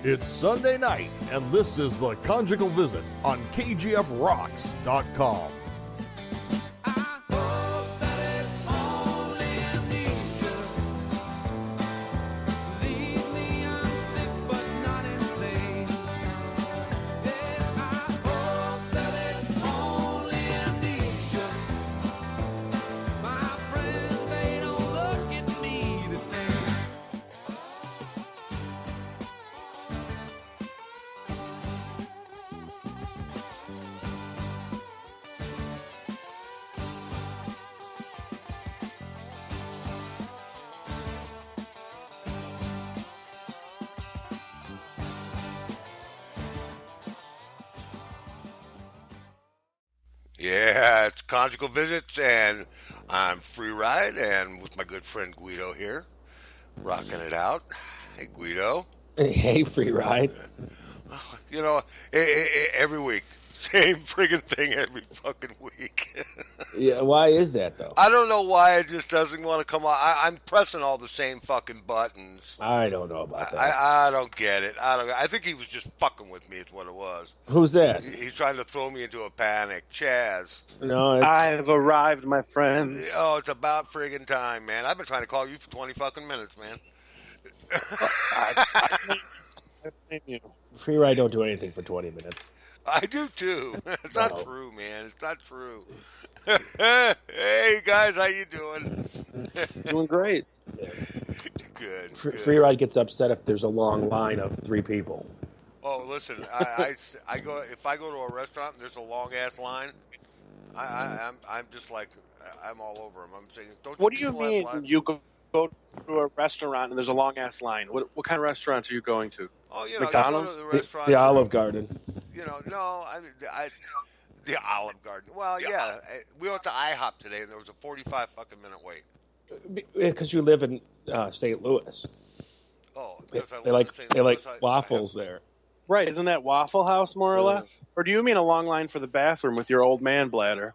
It's Sunday night, and this is the Conjugal Visit on KGFRocks.com. Yeah, it's Conjugal Visits, and I'm Free Ride, and with my good friend Guido here, rocking it out. Hey, Guido. Hey, Free Ride. You know, every week, same friggin' thing every fucking week. Yeah, why is that, though? I don't know why it just doesn't want to come on. I'm pressing all the same fucking buttons. I don't know about that. I don't get it. I think he was just fucking with me is what it was. Who's that? He's trying to throw me into a panic. Chaz. No, I have arrived, my friends. Oh, it's about friggin' time, man. I've been trying to call you for 20 fucking minutes, man. I blame you. Free Ride don't do anything for 20 minutes. I do too. It's not true, man. It's not true. Hey guys, how you doing? Doing great. Yeah. Good. Free Ride gets upset if there's a long line of 3 people. Oh, listen, I go if I go to a restaurant and there's a long ass line. I'm just like I'm all over them. I'm saying, don't. What do you mean you go to a restaurant and there's a long ass line? What kind of restaurants are you going to? Oh, you know, McDonald's? you go to the restaurant. The Olive Garden. You know, no, the Olive Garden. Well, yeah, we went to IHOP today and there was a 45 fucking minute wait. Because you live in St. Louis. Oh, They like waffles there. Right, isn't that Waffle House more or less? Or do you mean a long line for the bathroom with your old man bladder?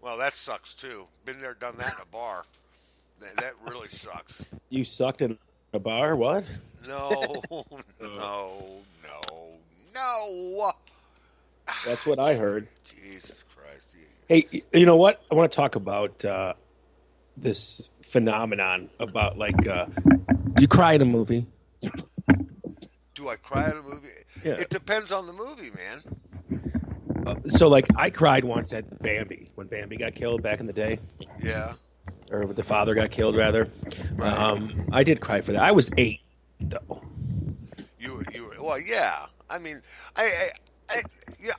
Well, that sucks too. Been there, done that in a bar. That really sucks. You sucked in a bar? What? No. That's what I heard. Jesus Christ. Hey, you know what? I want to talk about this phenomenon about, like, do you cry in a movie? Do I cry at a movie? Yeah. It depends on the movie, man. So, like, I cried once at Bambi, when Bambi got killed back in the day. Yeah. Or the father got killed, rather. Right. I did cry for that. I was 8, though. You were, well, yeah. I mean, yeah.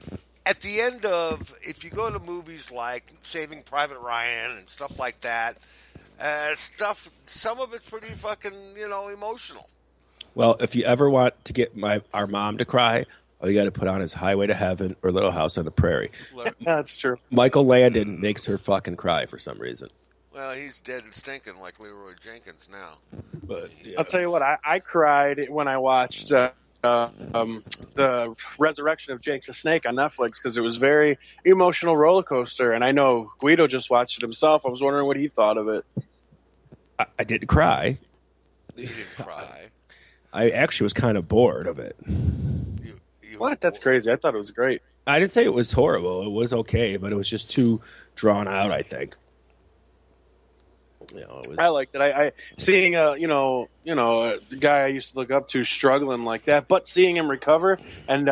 At the end of, if you go to movies like Saving Private Ryan and stuff like that, some of it's pretty fucking, emotional. Well, if you ever want to get our mom to cry, all you got to put on is Highway to Heaven or Little House on the Prairie. That's true. Michael Landon makes her fucking cry for some reason. Well, he's dead and stinking like Leroy Jenkins now. But yeah. I'll tell you what, I cried when I watched the Resurrection of Jake the Snake on Netflix because it was very emotional roller coaster, and I know Guido just watched it himself. I was wondering what he thought of it. I didn't cry. You didn't cry. I actually was kind of bored of it. What? That's crazy. I thought it was great. I didn't say it was horrible. It was okay, but it was just too drawn out, I think. I liked it. I seeing a guy I used to look up to struggling like that, but seeing him recover and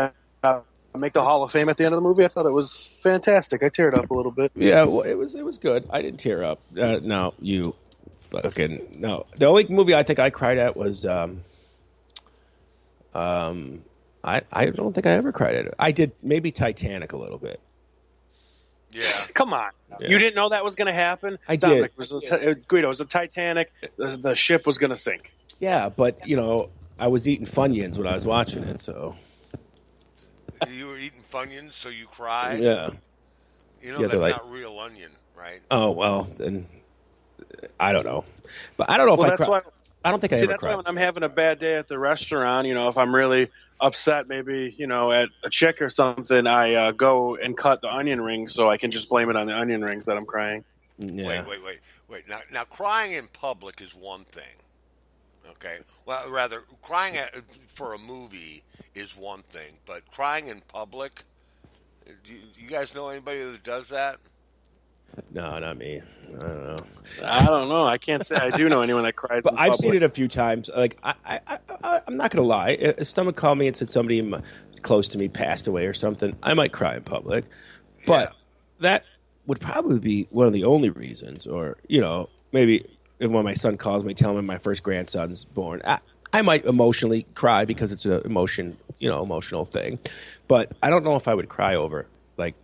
make the Hall of Fame at the end of the movie, I thought it was fantastic. I teared up a little bit. Yeah, well, it was good. I didn't tear up. No, you fucking no. The only movie I think I cried at was I don't think I ever cried at it. I did maybe Titanic a little bit. Yeah. Come on. Yeah. You didn't know that was going to happen? I did. Guido, it was a Titanic. The ship was going to sink. Yeah, but, I was eating Funyuns when I was watching it, so. You were eating Funyuns, so you cried? Yeah. That's not real onion, right? Oh, well, then I don't know. But I don't know if I cried. I don't think I ever that's cried. why when I'm having a bad day at the restaurant, if I'm really upset, maybe, at a chick or something, I go and cut the onion rings so I can just blame it on the onion rings that I'm crying. Yeah. Wait. Now, crying in public is one thing. Okay. Well, rather, crying for a movie is one thing, but crying in public. You guys know anybody that does that? No, not me. I don't know. I don't know. I can't say I do know anyone that cries But in I've public. seen it a few times. Like I'm not gonna lie. If someone called me and said somebody close to me passed away or something, I might cry in public. But that would probably be one of the only reasons. Or maybe if when my son calls me, telling me my first grandson's born, I might emotionally cry because it's an emotional thing. But I don't know if I would cry over like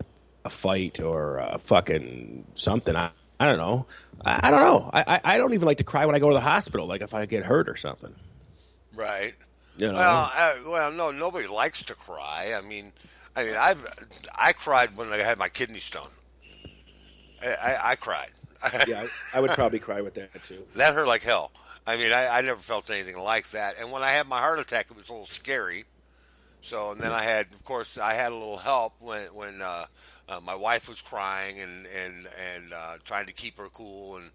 a fight or a fucking something. I don't know. I don't know. I don't even like to cry when I go to the hospital, like if I get hurt or something. Right. You know? Well, no, nobody likes to cry. I mean, I cried when I had my kidney stone. I cried. Yeah, I would probably cry with that too. That hurt like hell. I mean, I never felt anything like that. And when I had my heart attack, it was a little scary. So, and then I had a little help when my wife was crying and trying to keep her cool, and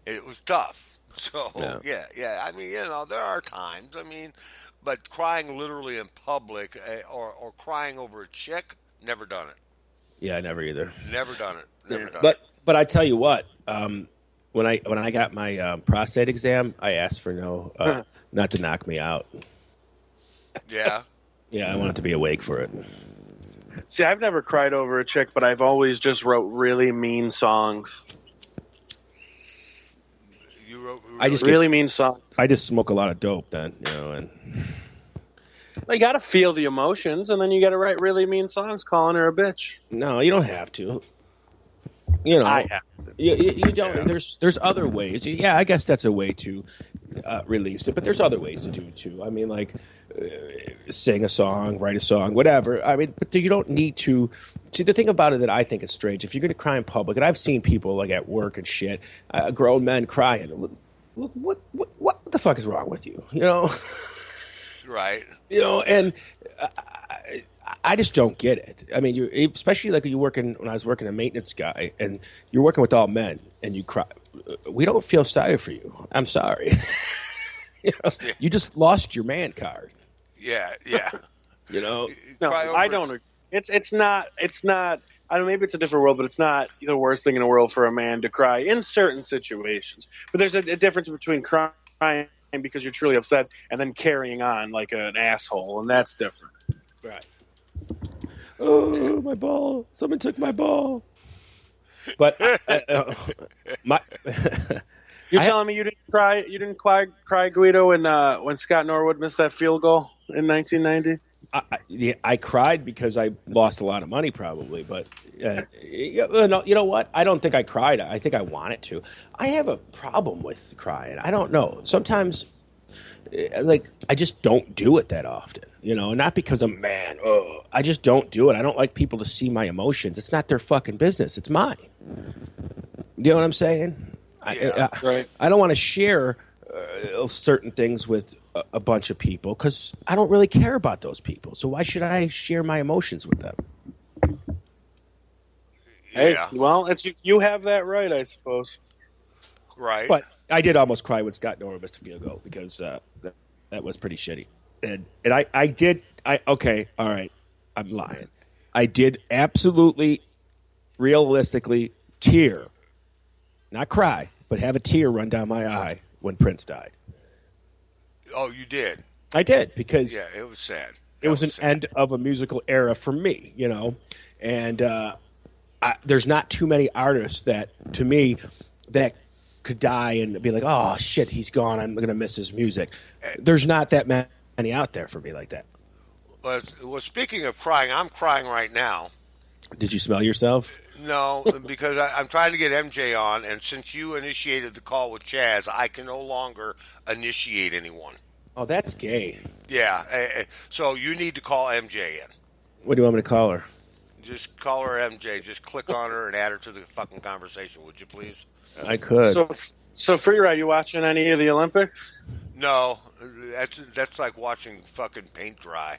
it was tough. So, yeah. I mean, there are times. I mean, but crying literally in public or crying over a chick, never done it. Yeah, I never either. Never done it. Never done it. But I tell you what, when I got my prostate exam, I asked for not to knock me out. Yeah. Yeah, I wanted to be awake for it. See, I've never cried over a chick, but I've always just wrote really mean songs. You wrote really mean songs. I just smoke a lot of dope then, and You got to feel the emotions, and then you got to write really mean songs calling her a bitch. no, you don't have to. I have. You don't. Yeah. There's other ways. Yeah, I guess that's a way to release it, but there's other ways to do it too. I mean, like sing a song, write a song, whatever. I mean, but you don't need to. See, the thing about it that I think is strange, if you're going to cry in public, and I've seen people like at work and shit, grown men crying. What the fuck is wrong with you? Right. And I just don't get it. I mean, especially like when I was working a maintenance guy, and you're working with all men, and you cry. We don't feel sorry for you. I'm sorry. You just lost your man card. Yeah. No, I don't. It's not. I don't. Maybe it's a different world, but it's not the worst thing in the world for a man to cry in certain situations. But there's a difference between crying because you're truly upset and then carrying on like an asshole, and that's different. Right. Oh, my ball! Someone took my ball. But my. You're telling me you didn't cry? You didn't cry, Guido, when Scott Norwood missed that field goal in 1990? I cried because I lost a lot of money, probably. But you know what? I don't think I cried. I think I wanted to. I have a problem with crying. I don't know. Sometimes, like, I just don't do it that often. Not because I'm man. I just don't do it. I don't like people to see my emotions. It's not their fucking business. It's mine. You know what I'm saying? Right. I don't want to share certain things with a bunch of people because I don't really care about those people. So why should I share my emotions with them? Hey, well, you have that right, I suppose. Right. But I did almost cry when Scott Norwood missed a field goal because that was pretty shitty. And I did. Okay, all right. I'm lying. I did absolutely, realistically tear. Not cry, but have a tear run down my eye when Prince died. Oh, you did? I did, because it was sad. It was an end of a musical era for me, and there's not too many artists that, to me, that could die and be like, oh, shit, he's gone, I'm going to miss his music. There's not that many out there for me like that. Well, speaking of crying, I'm crying right now. Did you smell yourself? No, because I'm trying to get MJ on, and since you initiated the call with Chaz, I can no longer initiate anyone. Oh, that's gay. Yeah, so you need to call MJ in. What do you want me to call her? Just call her MJ. Just click on her and add her to the fucking conversation, would you please? I could. So Free Ride, you watching any of the Olympics? No, that's like watching fucking paint dry.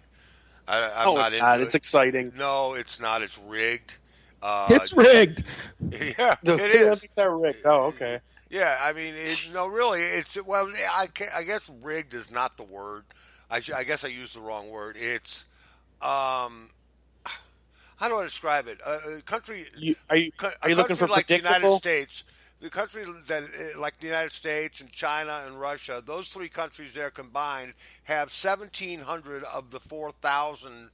I'm not it's into not. it. It's exciting. No, it's not. It's rigged. It's rigged. Yeah, The it is. Olympics are rigged. Oh, okay. Yeah, I mean, no, really, it's well. I guess rigged is not the word. I guess I used the wrong word. It's um, how do I describe it? Are A you looking country for like the United predictable? States, the country that like the United States and China and Russia, those three countries there combined have 1,700 of the 4,000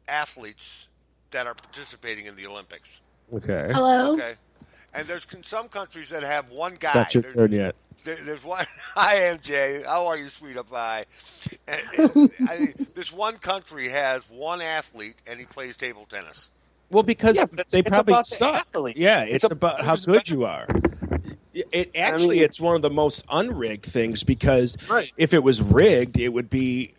athletes that are participating in the Olympics. Okay. Hello. Okay, and there's some countries that have one It's not guy. your turn yet. There's one. Hi, MJ. How are you, sweet up high? I mean, this one country has one athlete, and he plays table tennis. Well, because Yeah, but they it's probably about the suck. athlete. Yeah, It's it's about how who's good better. you are. It's one of the most unrigged things because Right. if it was rigged, it would be,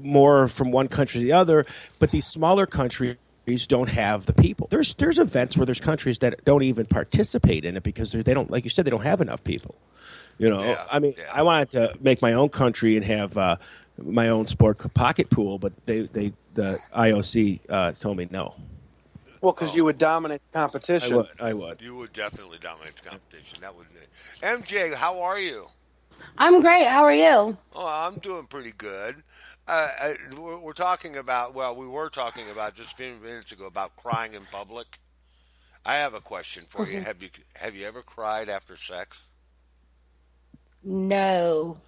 more from one country to the other. But these smaller countries don't have the people. There's events where there's countries that don't even participate in it because they don't, like you said, they don't have enough people. Yeah, I mean, yeah. I wanted to make my own country and have my own sport pocket pool, but the IOC told me no. Well, because you would dominate the competition. I would. You would definitely dominate the competition. That would. MJ, how are you? I'm great. How are you? Oh, I'm doing pretty good. We're talking about. Well, we were talking about just a few minutes ago about crying in public. I have a question for you. Have you ever cried after sex? No.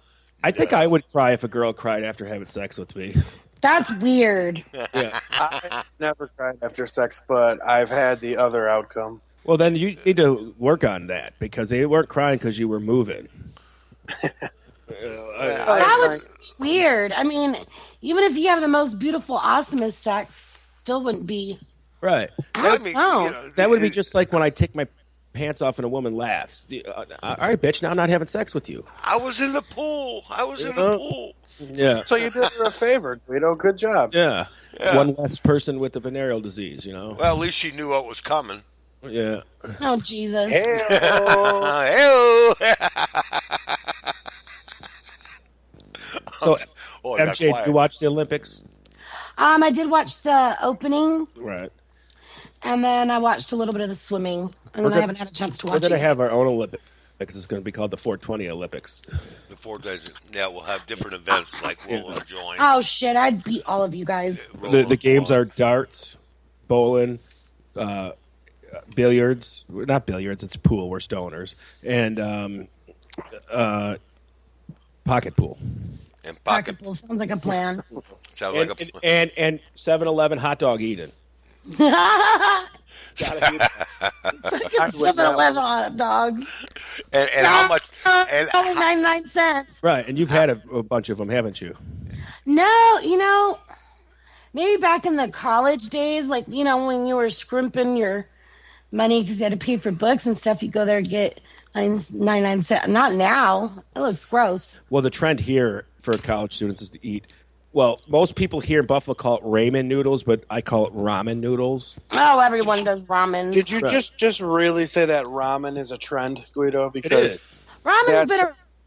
I think I would cry if a girl cried after having sex with me. That's weird. Yeah. I never cried after sex, but I've had the other outcome. Well, then you need to work on that because they weren't crying because you were moving. That was weird. I mean, even if you have the most beautiful, awesomest sex, still wouldn't be. Right. I mean, know. That would be just like when I take my pants off and a woman laughs. All right, bitch, now I'm not having sex with you. I was in the pool. I was in the pool. Yeah. So you did her a favor, Guido. Good job. Yeah. Yeah. One less person with the venereal disease, Well, at least she knew what was coming. Yeah. Oh, Jesus. Hey-o. Hey-o. So, Oh, it got MJ, did quiet. you watch the Olympics? I did watch the opening, Right. and then I watched a little bit of the swimming, and then I haven't had a chance to We're watch going to it. have our own Olympics. It's going to be called the 420 Olympics. The 4 days. Yeah, we'll have different events like we'll join. Oh, shit. I'd beat all of you guys. The games are darts, bowling, billiards. Not billiards, it's pool. We're stoners. And pocket pool. and Pocket pool sounds like a plan. Sounds like a And 7-Eleven hot dog eating. Fucking 7-Eleven hot dogs. and how much and Only 99 cents. Right, and you've had a bunch of them, haven't you? No, maybe back in the college days, like, when you were scrimping your money because you had to pay for books and stuff, you go there and get 99 cents. Not now. It looks gross. Well, the trend here for college students is to eat. Well, most people here in Buffalo call it ramen noodles, but I call it ramen noodles. Oh, everyone does ramen. Did you Right. just really say that ramen is a trend, Guido? Because Ramen's been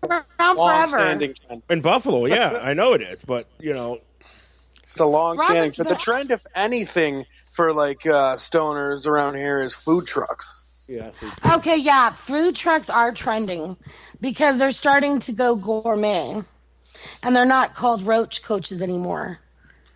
around forever. long-standing trend. In Buffalo, yeah, I know it is, but It's a long-standing. Ramen's But the been- trend, if anything, for like stoners around here is food trucks. yeah. Okay, yeah, food trucks are trending because they're starting to go gourmet. And they're not called roach coaches anymore.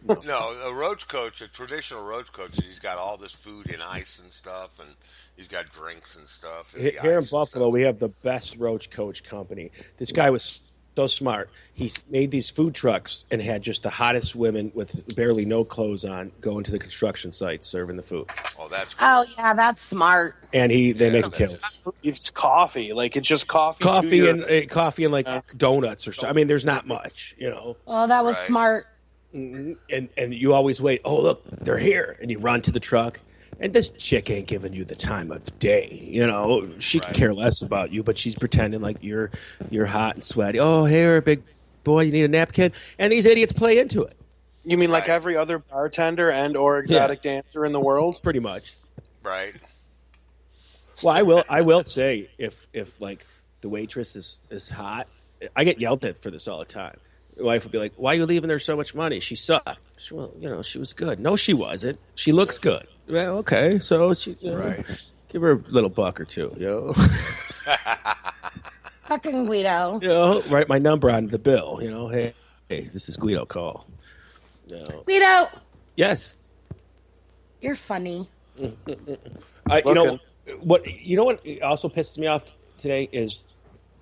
no, a roach coach, a traditional roach coach, he's got all this food and ice and stuff, and he's got drinks and stuff. And the Here in ice and Buffalo, stuff. we have the best roach coach company. This guy was so smart. He made these food trucks and had just the hottest women with barely no clothes on going to the construction site serving the food. Oh, that's cool. Oh, yeah, that's smart. And they make a that's kill. just- It's coffee. Like, it's just coffee. to Coffee your- coffee and like donuts or something. I mean, there's not much, Oh, that was Right. smart. And you always wait. Oh, look, they're here, and you run to the truck. And this chick ain't giving you the time of day. She can Right. care less about you, but she's pretending like you're hot and sweaty. Oh, here, big boy, you need a napkin. And these idiots play into it, You mean like Right. every other bartender and or exotic dancer in the world? pretty much. right. Well, I will say if like the waitress is hot, I get yelled at for this all the time. My wife would be like, "Why are you leaving there so much money? She sucked." Well, she was good. No, she wasn't. She looks good. Well, okay, so she Right. give her a little buck or two, Fucking Guido. You know, write my number on the bill. You know, hey, this is Guido. Call. You know. Guido, Yes. you're funny. You know what? You know what also pisses me off today is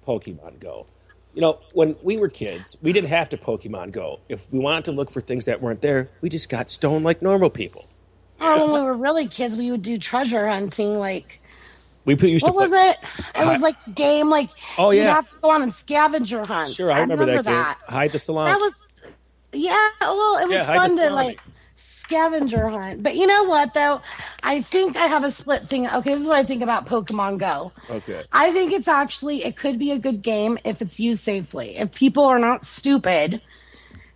Pokemon Go. You know, when we were kids, we didn't have to Pokemon Go. If we wanted to look for things that weren't there, we just got stoned like normal people. Oh, when we were really kids, we would do treasure hunting. Like, Used what to was it? It was like a game. Like, Oh, you'd yeah. have to go on and scavenger hunt. Sure, I remember that game. Hide the salami. That was, yeah. Well, it was hide the fun to salami. like scavenger hunt. But you know what, though? I think I have a split thing. Okay, this is what I think about Pokemon Go. Okay. I think it could be a good game if it's used safely. If people are not stupid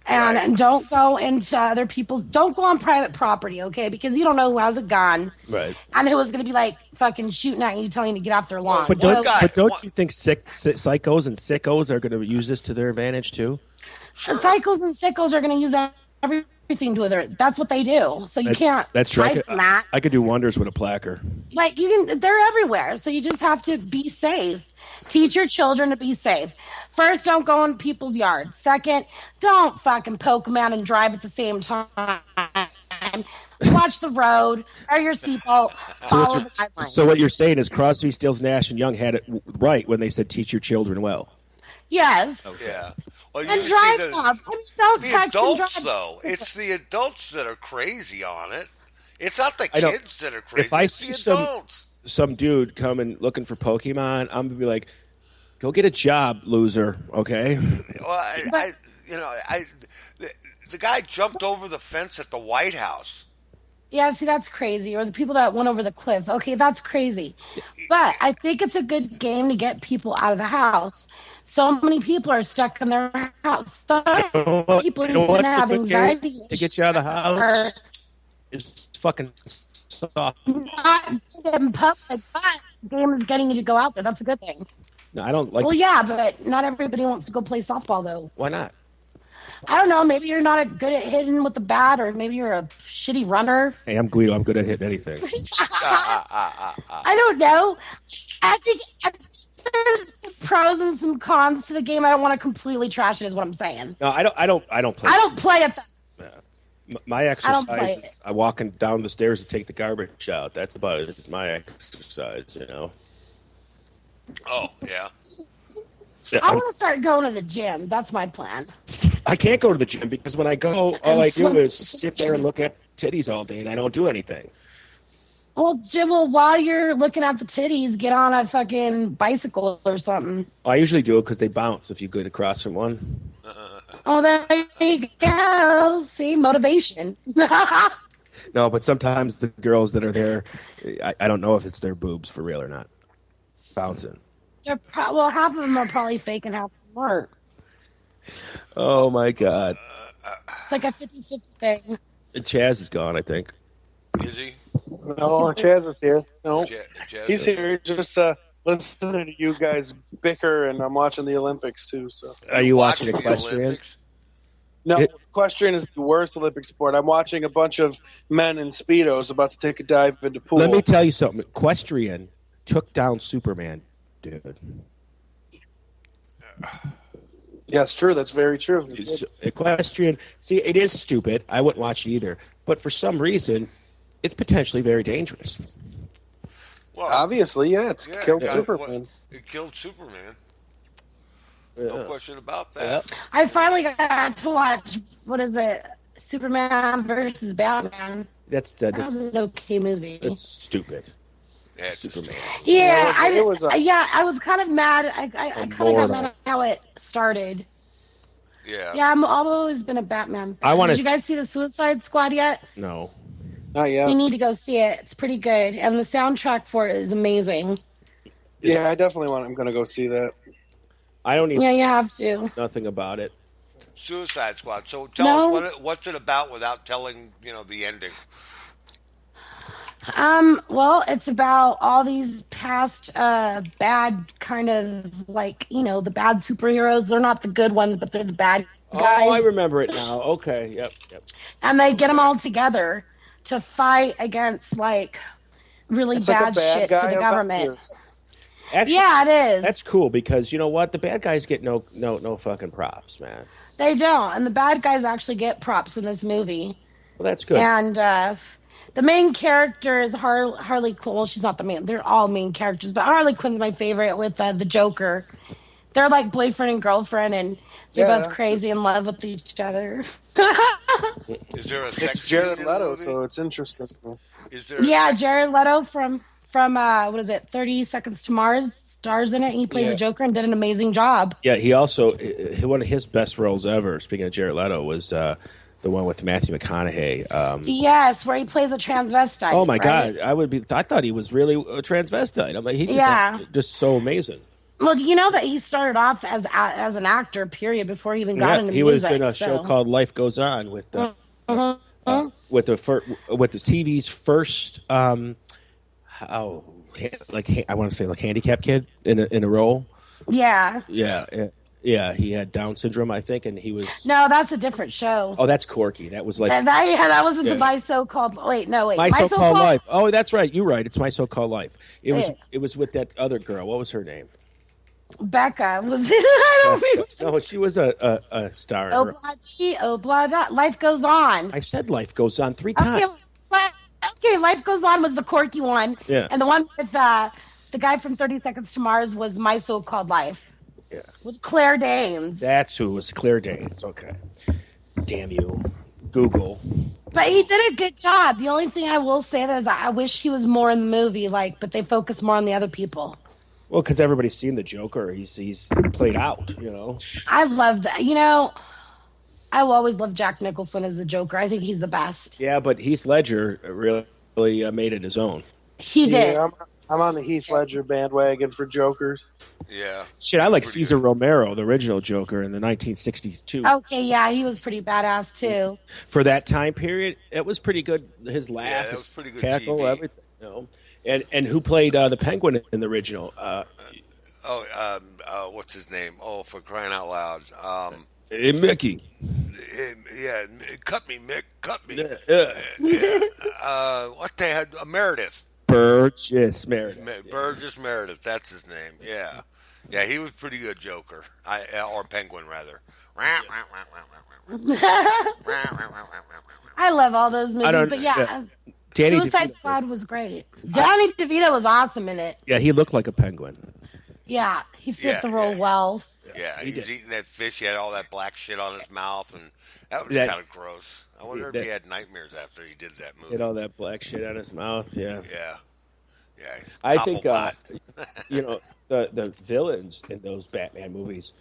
and don't go into other people's, don't go on private property, okay? Because you don't know who has a gun. Right. And who is going to be like fucking shooting at you, telling you to get off their lawn. But So- don't you think psychos and sickos are going to use this to their advantage too? Cycles and sickles are going to use everything to their. That's what they do. So you can't. That's true. hide from that. I could do wonders with a placker. Like you can, they're everywhere. So you just have to be safe. Teach your children to be safe. First, don't go in people's yards. Second, don't fucking Pokemon and drive at the same time. Watch the road. Wear your seatbelt. Follow the guidelines. So what you're saying is Crosby, Stills, Nash, and Young had it right when they said teach your children well. Yes. Yeah. Well, And you drive see them. Don't the text and adults, drive. though. It's the adults that are crazy on it. It's not the I know. kids that are crazy. If I It's see the adults. some dude coming looking for Pokemon, I'm gonna be like, go get a job, loser. Okay. Well, the guy jumped over the fence at the White House. Yeah, see, that's crazy. Or the people that went over the cliff. Okay, that's crazy. But I think it's a good game to get people out of the house. So many people are stuck in their house. So many people You know even what's a have good game anxiety to get you out of the house? It's fucking soft. Not in public, but the game is getting you to go out there. That's a good thing. No, I don't like. Well, yeah, but not everybody wants to go play softball, though. Why not? I don't know. Maybe you're not good at hitting with the bat, or maybe you're a shitty runner. Hey, I'm Guido. I'm good at hitting anything. I don't know. I think there's some pros and some cons to the game. I don't want to completely trash it, is what I'm saying. No, I don't play. I don't play it. My don't play exercise it. is I'm walking down the stairs to take the garbage out. That's about it. My exercise, you know. Oh, yeah. Yeah, I want to start going to the gym. That's my plan. I can't go to the gym because when I go, all I do swim. is sit there and look at titties all day, and I don't do anything. Well, Jim, while you're looking at the titties, get on a fucking bicycle or something. I usually do it because they bounce if you go across from one. Oh, there you go. See, motivation. No, but sometimes the girls that are there, I don't know if it's their boobs for real or not. Bouncing. Well, half of them are probably fake and half of them aren't. Oh, my God. It's like a 50-50 thing. Chaz is gone, I think. Is he? No, Chaz is here. No, Jazz he's here. Just listening to you guys bicker, and I'm watching the Olympics too. So Are you watching the equestrian? Olympics? no, It- equestrian is the worst Olympic sport. I'm watching a bunch of men in speedos about to take a dive into pool. Let me tell you something. Equestrian took down Superman, dude. Yeah, it's true. That's very true. Equestrian, see, it is stupid. I wouldn't watch it either. But for some reason, it's potentially very dangerous. Well, Obviously, yeah, it's yeah, killed it Superman. It killed Superman. No question about that. I finally got to watch, what is it? Superman versus Batman. That's That was an okay movie. stupid. Yeah, it's just- Superman. Yeah, It was a- I was kind of mad. I kind of got Immortal. mad at how it started. yeah. Yeah, I've always been a Batman fan. I wanna Did you guys see the Suicide Squad yet? No. Not yet. You need to go see it. It's pretty good, and the soundtrack for it is amazing. Yeah, I definitely want. I'm going to go see that. I don't even Yeah, you have to. nothing about it. Suicide Squad. So tell No. us what's it about without telling the ending. Well, it's about all these past bad kind of the bad superheroes. They're not the good ones, but they're the bad guys. Oh, I remember it now. Okay, yep. And they get them all together to fight against really It's like a bad bad shit guy for the about government. you. Actually, Yeah, it is. that's cool because you know what? The bad guys get no fucking props, man. They don't, and the bad guys actually get props in this movie. Well, that's good. And the main character is Harley Quinn. Well, she's not the main. They're all main characters, but Harley Quinn's my favorite with the Joker. They're like boyfriend and girlfriend, and they're both crazy in love with each other. Is there a sex It's Jared scene in the Leto, movie? so it's interesting. Is there? A Yeah, sex- Jared Leto from what is it? 30 Seconds to Mars stars in it. And he plays the Joker and did an amazing job. Yeah, he also one of his best roles ever. Speaking of Jared Leto, was the one with Matthew McConaughey. Yes, where he plays a transvestite. Oh my right? God, I thought he was really a transvestite. I'm like, he's just so amazing. Well, do you know that he started off as an actor, period, before he even got into he music? was in a show called Life Goes On with the TV's first I want to say like handicapped kid in a role. Yeah. Yeah, he had Down syndrome, I think, and he was. No, that's a different show. Oh, that's Corky. That was like that wasn't the My So-Called. Wait, no, wait. My So-Called Life. Oh, that's right. You're right. It's My So-Called Life. It was with that other girl. What was her name? Becca was it? I don't remember. No, she was a star. Oblada. Life Goes On. I said Life Goes On 3 times. Okay, Life Goes On was the Corky one. Yeah. And the one with the guy from 30 Seconds to Mars was My So-Called Life. Yeah. With Claire Danes. That's who it was. Claire Danes. Okay. Damn you, Google. But he did a good job. The only thing I will say is I wish he was more in the movie, but they focus more on the other people. Well, because everybody's seen the Joker. He's played out, you know. I love that. You know, I will always love Jack Nicholson as the Joker. I think he's the best. Yeah, but Heath Ledger really made it his own. He did. Yeah, I'm on the Heath Ledger bandwagon for Jokers. Yeah. Shit, I like Cesar Romero, the original Joker in the 1962. Okay, yeah, he was pretty badass too. For that time period, it was pretty good. His laugh, Yeah, that his was pretty good cackle, TV. everything. You know? And who played the Penguin in the original? What's his name? Oh, for crying out loud. Mickey. Yeah, cut me, Mick. Cut me. Yeah. What they had? Meredith. Burgess Meredith. Burgess Meredith. That's his name. Yeah. Yeah, he was pretty good Joker. Or Penguin, rather. I love all those movies, but yeah, Suicide Squad was great. Danny DeVito was awesome in it. Yeah, he looked like a penguin. Yeah, he fit the role well. Yeah, he was eating that fish. He had all that black shit on his mouth, and that was kind of gross. I wonder if he had nightmares after he did that movie. He had all that black shit on his mouth. Yeah. Yeah. I think the villains in those Batman movies,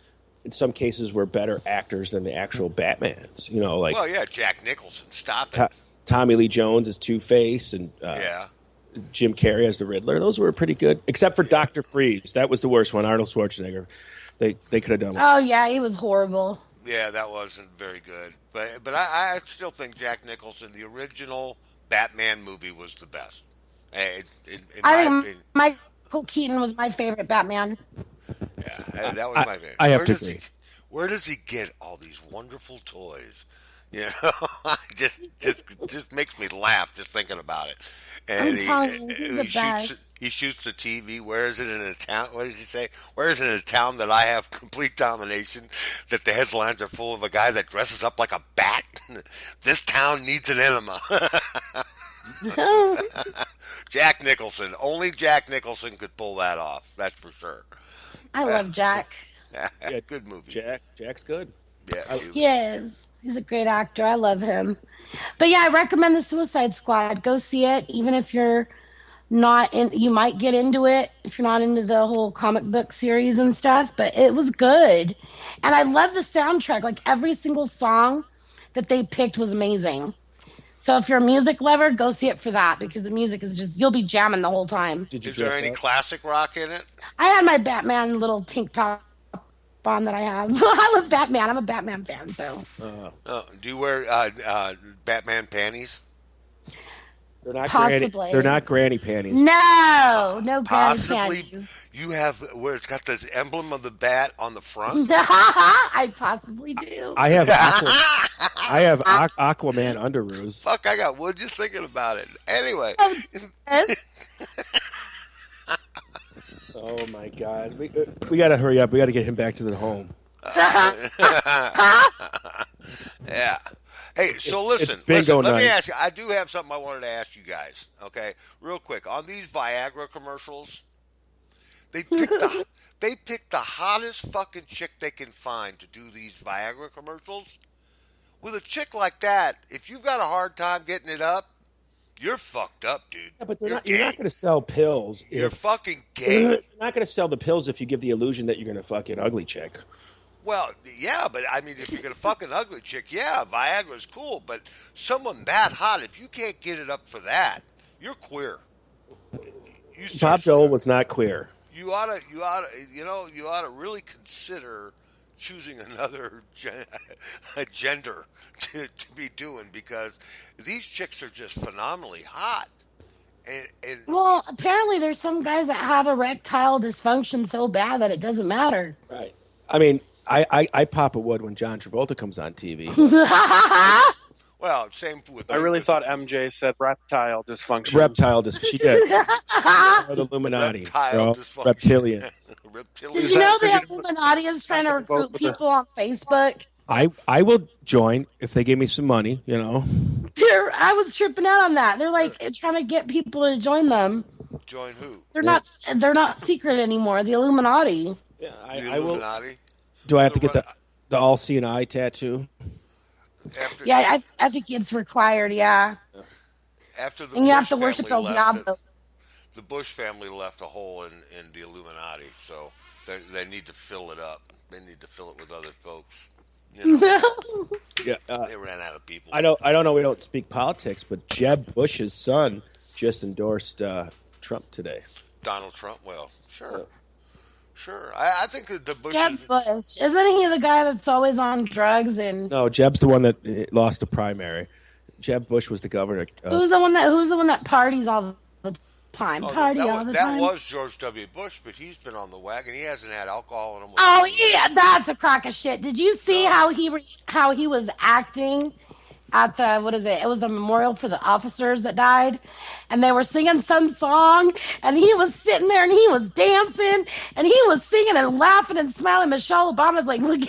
in some cases, were better actors than the actual Batmans. You know, like Jack Nicholson. Stop it. Tommy Lee Jones as Two-Face and Jim Carrey as the Riddler. Those were pretty good, except for Dr. Freeze. That was the worst one. Arnold Schwarzenegger. They could have done. Oh yeah, he was horrible. Yeah, that wasn't very good. But I still think Jack Nicholson, the original Batman movie, was the best. In my opinion. Michael Keaton was my favorite Batman. Yeah, that was my favorite. I have to agree. Where does he get all these wonderful toys? You know, just makes me laugh just thinking about it. And he shoots the TV. Where is it in a town? What does he say? Where is it in a town that I have complete domination? That the headlines are full of a guy that dresses up like a bat. This town needs an enema. Jack Nicholson. Only Jack Nicholson could pull that off. That's for sure. I love Jack. Yeah, good movie. Jack's good. Yeah, he is. He's a great actor. I love him. But yeah, I recommend the Suicide Squad. Go see it, even if you're not in. You might get into it if you're not into the whole comic book series and stuff. But it was good, and I love the soundtrack. Like every single song that they picked was amazing. So if you're a music lover, go see it for that because the music is just you'll be jamming the whole time. Is there any classic rock in it? I had my Batman little tank top on that I have. I love Batman. I'm a Batman fan. So. Do you wear Batman panties? They're not Possibly. They're not granny panties. No granny Possibly. panties. You have where it's got this emblem of the bat on the front. I possibly do. I have Aquaman underoos. Fuck, I got wood just thinking about it. Anyway. Oh my God, we got to hurry up. We got to get him back to the home. Yeah. Hey, so listen, bingo let me night. ask you. I do have something I wanted to ask you guys. Okay, real quick on these Viagra commercials. They pick the hottest fucking chick they can find to do these Viagra commercials. With a chick like that, if you've got a hard time getting it up, you're fucked up, dude. Yeah, but you're you're not going to sell pills. You're if, fucking gay. You're not going to sell the pills if you give the illusion that you're going to fuck an ugly chick. Well, yeah, but I mean, if you're going to fuck an ugly chick, yeah, Viagra's cool. But someone that hot, if you can't get it up for that, you're queer. Bob Dole was not queer. You ought to really consider choosing another gender to be doing, because these chicks are just phenomenally hot. And well, apparently there's some guys that have erectile dysfunction so bad that it doesn't matter. Right. I mean, I pop a wood when John Travolta comes on TV. Well, same with. I really thought MJ said reptile dysfunction. Reptile dysfunction. She did. The Illuminati. Reptile dysfunction. Reptilian. Did you know the Illuminati is trying to recruit people on Facebook? I will join if they give me some money, you know. I was tripping out on that. They're like trying to get people to join them. Join who? They're not secret anymore. The Illuminati. Yeah, the Illuminati. Will. Do I have to get the all seeing eye tattoo? I think it's required. Yeah. After the and you Bush have to worship El Diablo. The Bush family left a hole in the Illuminati, so they need to fill it up. They need to fill it with other folks. You know? Yeah, they ran out of people. I don't know. We don't speak politics, but Jeb Bush's son just endorsed Trump today. Donald Trump. Well, sure. Sure. I think that the Bush. Jeb Bush. Isn't he the guy that's always on drugs? No, Jeb's the one that lost the primary. Jeb Bush was the governor. Who's the one that parties all the time? That was George W. Bush, but he's been on the wagon. He hasn't had alcohol in him. Oh yeah, that's a crock of shit. Did you see how he was acting at the It was the memorial for the officers that died, and they were singing some song, and he was sitting there and he was dancing and he was singing and laughing and smiling. Michelle Obama's like, look.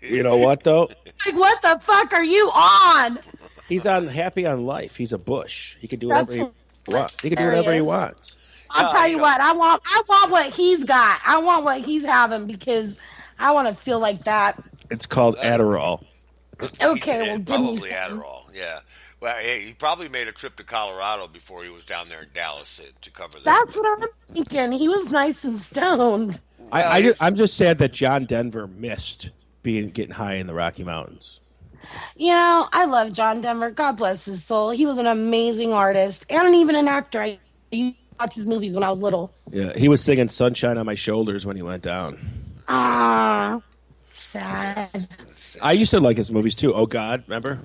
You know what though? Like, what the fuck are you on? He's happy on life. He's a Bush. He can do whatever he wants. He can do whatever he wants. I'll tell you what. I want what he's got. I want what he's having because I want to feel like that. It's called Adderall. Okay, well, probably Adderall. Yeah. Well, hey, he probably made a trip to Colorado before he was down there in Dallas to cover that. That's what I'm thinking. He was nice and stoned. I'm just sad that John Denver missed getting high in the Rocky Mountains. You know, I love John Denver. God bless his soul. He was an amazing artist and even an actor. I used to watch his movies when I was little. Yeah, he was singing "Sunshine on My Shoulders" when he went down. Ah, sad. I used to like his movies too. Oh God, remember?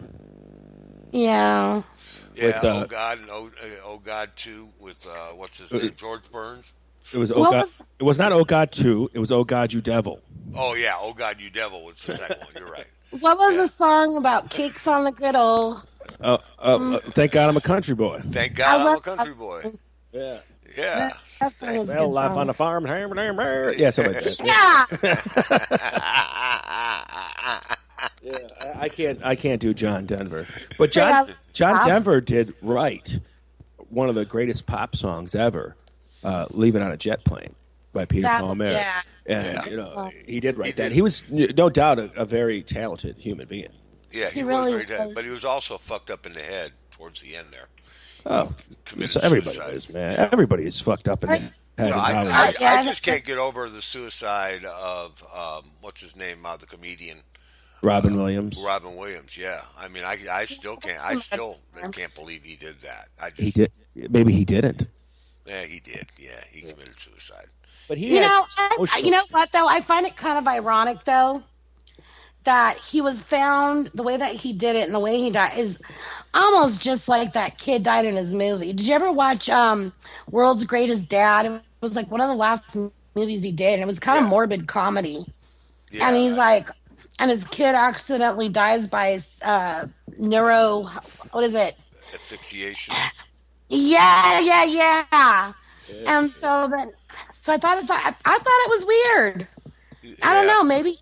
Yeah. Yeah. With, Oh God and Oh God 2 with what's his name? George Burns. It was Oh God. It was not Oh God 2. It was Oh God You Devil. Oh yeah, Oh God You Devil was the second one. You're right. What was the song about cakes on the griddle? Thank God I'm a country boy. Thank God I'm a country boy. Yeah. Yeah. That song was a Well, good life song. on the farm. Yeah, something like that. Yeah. I can't do John Denver. But John Denver did write one of the greatest pop songs ever, "Leaving on a Jet Plane" by Peter Palmer. Yeah. And you know, he did write that. He was no doubt a very talented human being. Yeah, he really was very talented, but he was also fucked up in the head towards the end there. Oh, Committed so everybody suicide. is, man. Everybody is fucked up in the head. No, I just can't get over the suicide of what's his name, the comedian Robin Williams. Robin Williams, yeah. I mean, I still can't. I still can't believe he did that. He did. Maybe he didn't. Yeah, he did. Yeah, he committed suicide. But he, you know what though? I find it kind of ironic though that he was found the way that he did it and the way he died is almost just like that kid died in his movie. Did you ever watch World's Greatest Dad? It was like one of the last movies he did, and it was kind of morbid comedy. Yeah. And he's like, and his kid accidentally dies by what is it? Asphyxiation. Yeah. And so I thought it was weird. I don't know, maybe.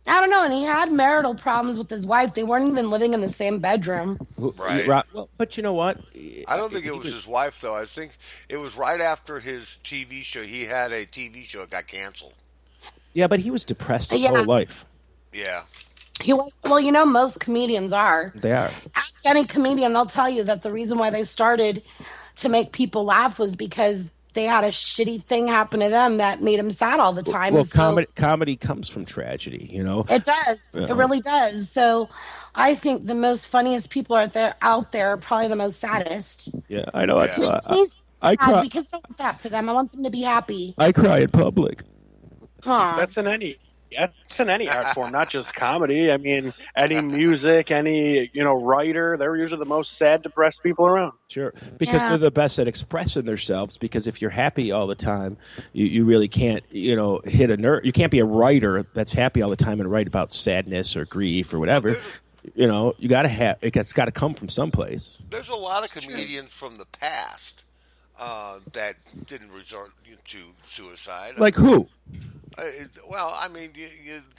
I don't know. And he had marital problems with his wife. They weren't even living in the same bedroom. Right. Well, but you know what? I don't think it was his wife, though. I think it was right after his TV show. He had a TV show that got canceled. Yeah, but he was depressed his whole life. Yeah. He was, well, you know, most comedians are. They are. Ask any comedian, they'll tell you that the reason why they started to make people laugh was because they had a shitty thing happen to them that made them sad all the time. Well, comedy comes from tragedy, you know? It does. It really does. So I think the most funniest people out there are probably the most saddest. Yeah, I know. It makes me sad cry because I want that for them. I want them to be happy. I cry in public. Aw. That's in any art form, not just comedy. I mean, any music, any writer, they're usually the most sad, depressed people around. Sure, because they're the best at expressing themselves. Because if you're happy all the time, you really can't, hit a nerve. You can't be a writer that's happy all the time and write about sadness or grief or whatever. You got to have it's got to come from someplace. There's a lot of comedians from the past that didn't resort to suicide. Like who? Well, I mean, you've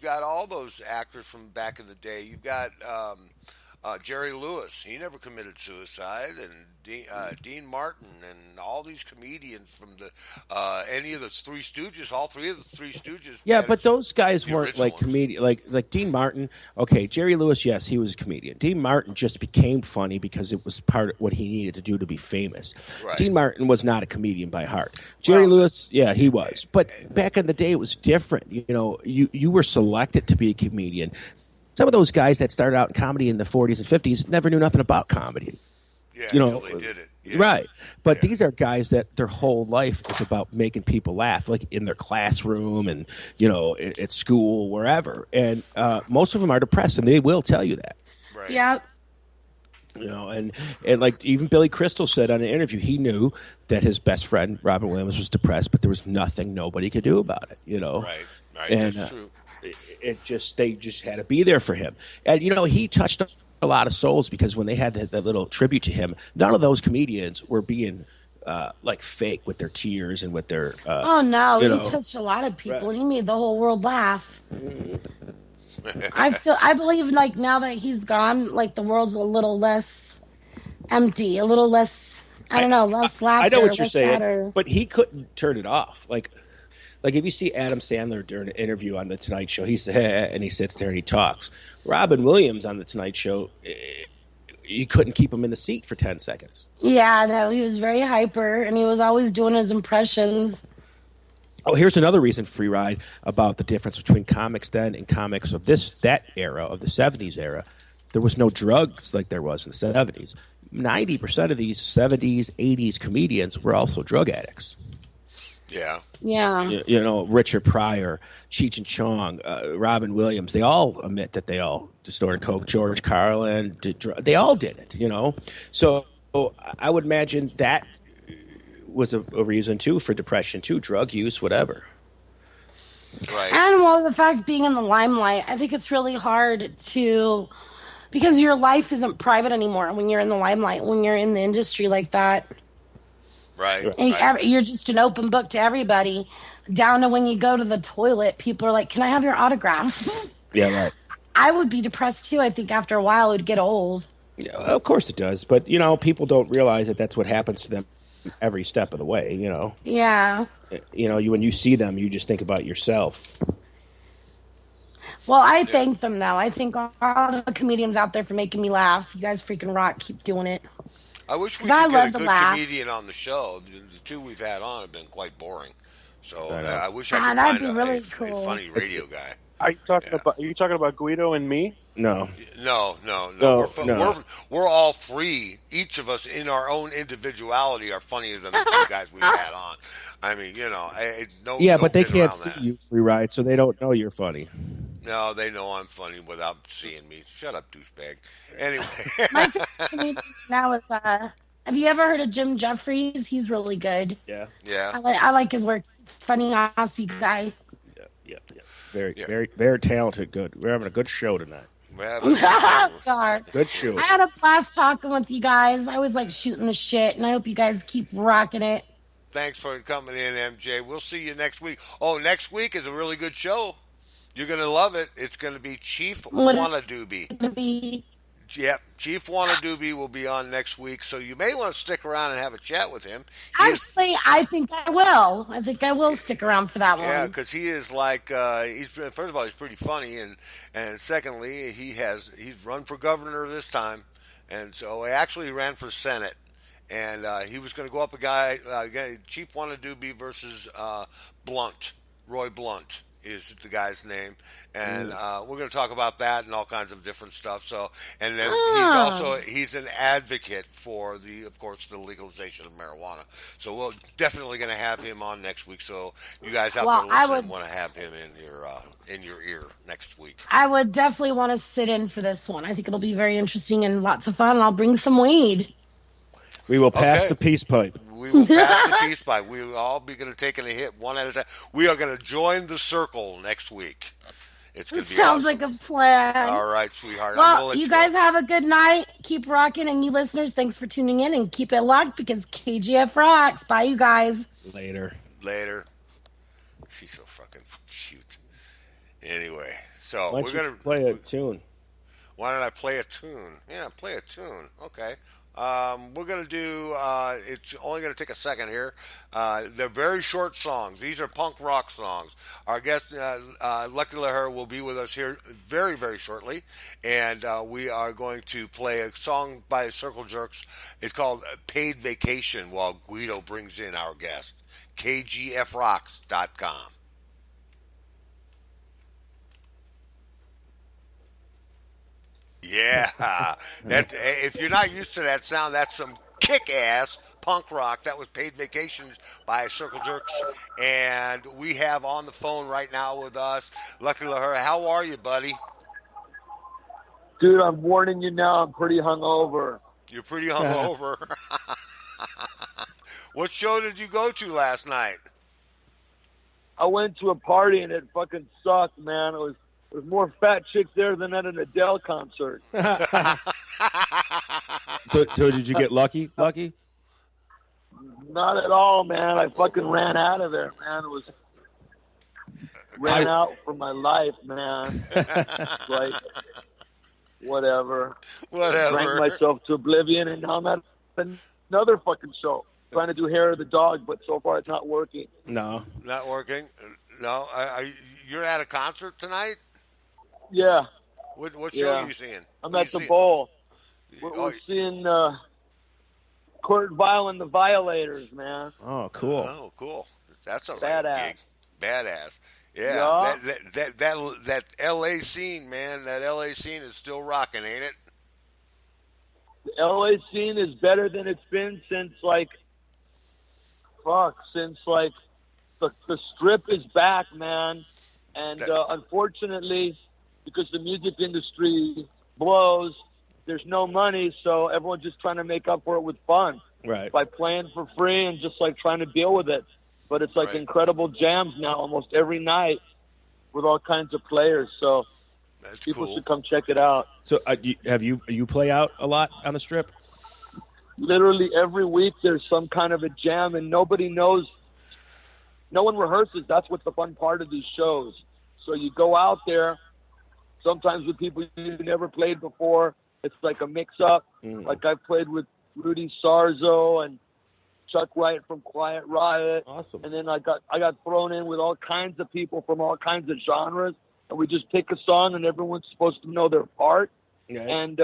got all those actors from back in the day. You've got Jerry Lewis. He never committed suicide, and Dean Martin, and all these comedians from any of the Three Stooges. All three of the Three Stooges. Yeah, but those guys weren't like comedian. Like Dean Martin. Okay, Jerry Lewis. Yes, he was a comedian. Dean Martin just became funny because it was part of what he needed to do to be famous. Right. Dean Martin was not a comedian by heart. Jerry Lewis, yeah, he was. But back in the day, it was different. You were selected to be a comedian. Some of those guys that started out in comedy in the 40s and 50s never knew nothing about comedy. Yeah, until they did it. Yeah. Right. But these are guys that their whole life is about making people laugh, like in their classroom and, at school, wherever. And most of them are depressed, and they will tell you that. Right. Yeah. And like even Billy Crystal said on an interview, he knew that his best friend, Robin Williams, was depressed, but there was nothing nobody could do about it, Right. And, that's true. They just had to be there for him. And, he touched a lot of souls because when they had that little tribute to him, none of those comedians were being like fake with their tears and with their. Oh no, he touched a lot of people, and he made the whole world laugh. I believe like now that he's gone, like the world's a little less empty, a little less. I don't know, less laughter. I know what you're saying, sadder. but he couldn't turn it off. Like if you see Adam Sandler during an interview on The Tonight Show, he says, and he sits there and he talks. Robin Williams on The Tonight Show, you couldn't keep him in the seat for 10 seconds. Yeah, no, he was very hyper, and he was always doing his impressions. Oh, here's another reason, Free Ride, about the difference between comics then and comics of that era, of the 70s era. There was no drugs like there was in the 70s. 90% of these 70s, 80s comedians were also drug addicts. Yeah. Yeah. Richard Pryor, Cheech and Chong, Robin Williams, they all admit that they all distorted coke. George Carlin, they all did it, So I would imagine that was a reason, too, for depression, too, drug use, whatever. Right. And the fact being in the limelight, I think it's really hard to, because your life isn't private anymore when you're in the limelight, when you're in the industry like that. Right. And you're just an open book to everybody, down to when you go to the toilet, people are like, "Can I have your autograph?" Yeah, right. I would be depressed too. I think after a while it would get old. Yeah, of course it does, but people don't realize that that's what happens to them every step of the way. Yeah. When you see them, you just think about yourself. Well, I thank them though. I thank all the comedians out there for making me laugh. You guys freaking rock. Keep doing it. I wish we could get a good comedian on the show. The two we've had on have been quite boring. So I wish I could find a funny radio guy. Are you talking about Guido and me? No. We're all three. Each of us, in our own individuality, are funnier than the two guys we've had on. I mean, but they can't see you, Free Ride, so they don't know you're funny. No, they know I'm funny without seeing me. Shut up, douchebag. Anyway. My favorite comedian now is, have you ever heard of Jim Jeffries? He's really good. Yeah. I like his work. Funny Aussie guy. Yeah. Very, very talented. Good. We're having a good show tonight. Good show. I had a blast talking with you guys. I was like shooting the shit, and I hope you guys keep rocking it. thanks for coming in, MJ. We'll see you next week. Oh, next week is a really good show. You're going to love it. It's going to be Chief What is Wannadoobie. it gonna be? Yep, Chief Wannadoobie will be on next week, so you may want to stick around and have a chat with him. He is, Actually, I think I will. I think I will stick around for that yeah, one. because he is like he's first of all he's pretty funny, and secondly he's run for governor this time, and so he actually ran for Senate, and he was going to go up Chief Wannadoobie versus Roy Blunt is the guy's name, and we're going to talk about that and all kinds of different stuff. So, and then he's an advocate for of course, the legalization of marijuana. So we're definitely going to have him on next week. So you guys out there listening want to have him in your ear next week. I would definitely want to sit in for this one. I think it'll be very interesting and lots of fun. And I'll bring some weed. We will pass the peace pipe. We will pass the peace pipe. We will all be going to take a hit one at a time. We are going to join the circle next week. It's going to be Sounds awesome. like a plan. All right, sweetheart. Well, you guys have a good night. Keep rocking, and you listeners, thanks for tuning in, and keep it locked because KGF rocks. Bye, you guys. Later. She's so fucking cute. Anyway, so Why we're don't going you play a tune? Why don't I play a tune? Yeah, play a tune. Okay. We're going to do, it's only going to take a second here. They're very short songs. These are punk rock songs. Our guest, Lucky Lehrer, will be with us here very, very shortly. And we are going to play a song by Circle Jerks. It's called Paid Vacation while Guido brings in our guest. KGFrocks.com. Yeah, if you're not used to that sound, that's some kick-ass punk rock. That was Paid Vacations by Circle Jerks, and we have on the phone right now with us Lucky Lehrer. How are you, buddy? Dude, I'm warning you now. I'm pretty hungover. You're pretty hungover. What show did you go to last night? I went to a party and it fucking sucked, man. There was more fat chicks there than at an Adele concert. So did you get lucky? Not at all, man. I fucking ran out of there, man. Ran out for my life, man. Like, whatever. Drank myself to oblivion, and now I'm at another fucking show. Trying to do Hair of the Dog, but so far it's not working. No. Not working? No. You're at a concert tonight? Yeah. What show are you seeing? I'm at the Bowl. We're seeing Kurt Vile and the Violators, man. Oh, cool. Oh, cool. That sounds Badass. like a gig. Badass. Yeah. That LA scene, man. That LA scene is still rocking, ain't it? The LA scene is better than it's been since the strip is back, man. And unfortunately, because the music industry blows, there's no money, so everyone's just trying to make up for it with fun. Right. By playing for free and just trying to deal with it. But it's incredible jams now almost every night with all kinds of players. So people should come check it out. So you play out a lot on the strip? Literally every week there's some kind of a jam and nobody knows. No one rehearses. That's what's the fun part of these shows. So you go out there, sometimes with people you never played before. It's like a mix-up. Like I played with Rudy Sarzo and Chuck Wright from Quiet Riot. Awesome. And then I got thrown in with all kinds of people from all kinds of genres. And we just pick a song and everyone's supposed to know their part. Okay. And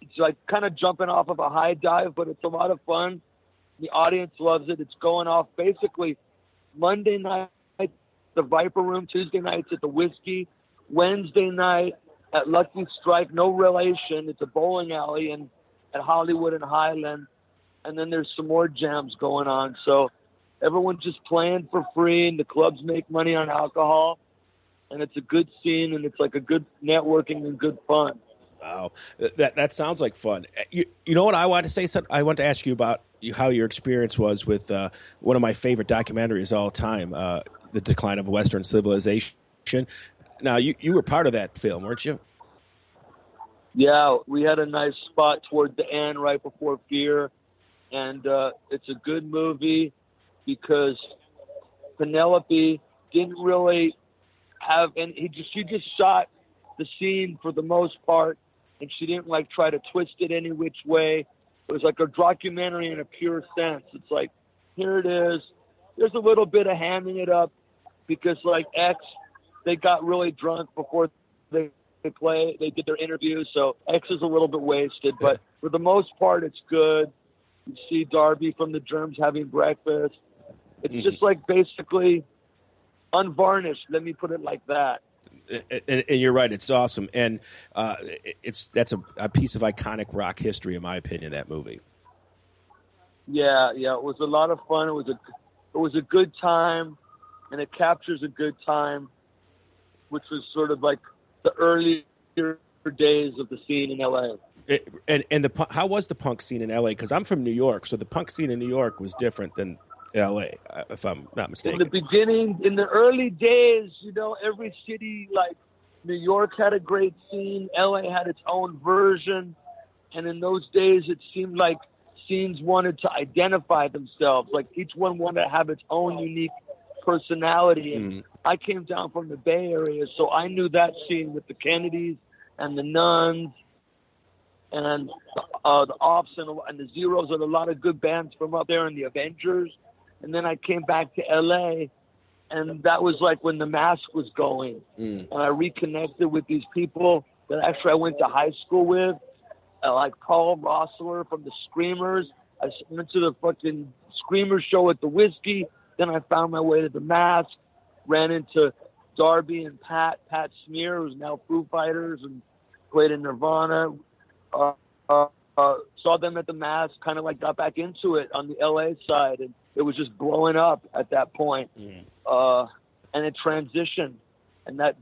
it's kind of jumping off of a high dive, but it's a lot of fun. The audience loves it. It's going off basically Monday night at the Viper Room, Tuesday nights at the Whiskey, Wednesday night at Lucky Strike, no relation. It's a bowling alley at Hollywood and Highland. And then there's some more jams going on. So everyone's just playing for free, and the clubs make money on alcohol. And it's a good scene, and it's like a good networking and good fun. Wow, that sounds like fun. You know what I want to say? I want to ask you about how your experience was with one of my favorite documentaries of all time, The Decline of Western Civilization. Now, you were part of that film, weren't you? Yeah, we had a nice spot toward the end, right before Fear, and it's a good movie. because Penelope didn't really have, and she just shot the scene for the most part, and she didn't like try to twist it any which way. It was like a documentary in a pure sense. It's like, here it is. There's a little bit of handing it up because like X, they got really drunk before they did their interview, so X is a little bit wasted, but for the most part, it's good. You see Darby from the Germs having breakfast. It's just like basically unvarnished. Let me put it like that. And you're right. It's awesome, and that's a piece of iconic rock history, in my opinion. That movie. Yeah, it was a lot of fun. It was a good time, and it captures a good time, which was sort of like the earlier days of the scene in LA. How was the punk scene in LA? Because I'm from New York, so the punk scene in New York was different than LA, if I'm not mistaken. In the beginning, in the early days, every city, like New York had a great scene, LA had its own version, and in those days it seemed like scenes wanted to identify themselves, like each one wanted to have its own unique personality. And I came down from the Bay Area, so I knew that scene with the Kennedys and the Nuns and the Offs and the Zeros, and a lot of good bands from up there, and the Avengers. And then I came back to LA, and that was like when the Mask was going. And I reconnected with these people that actually I went to high school with, like Paul Rossler from the Screamers. I went to the fucking Screamers show at the Whiskey. Then I found my way to the Mask, ran into Darby and Pat Smear, who's now Foo Fighters and played in Nirvana. Saw them at the Mask, kind of like got back into it on the LA side, and it was just blowing up at that point. And it transitioned. And that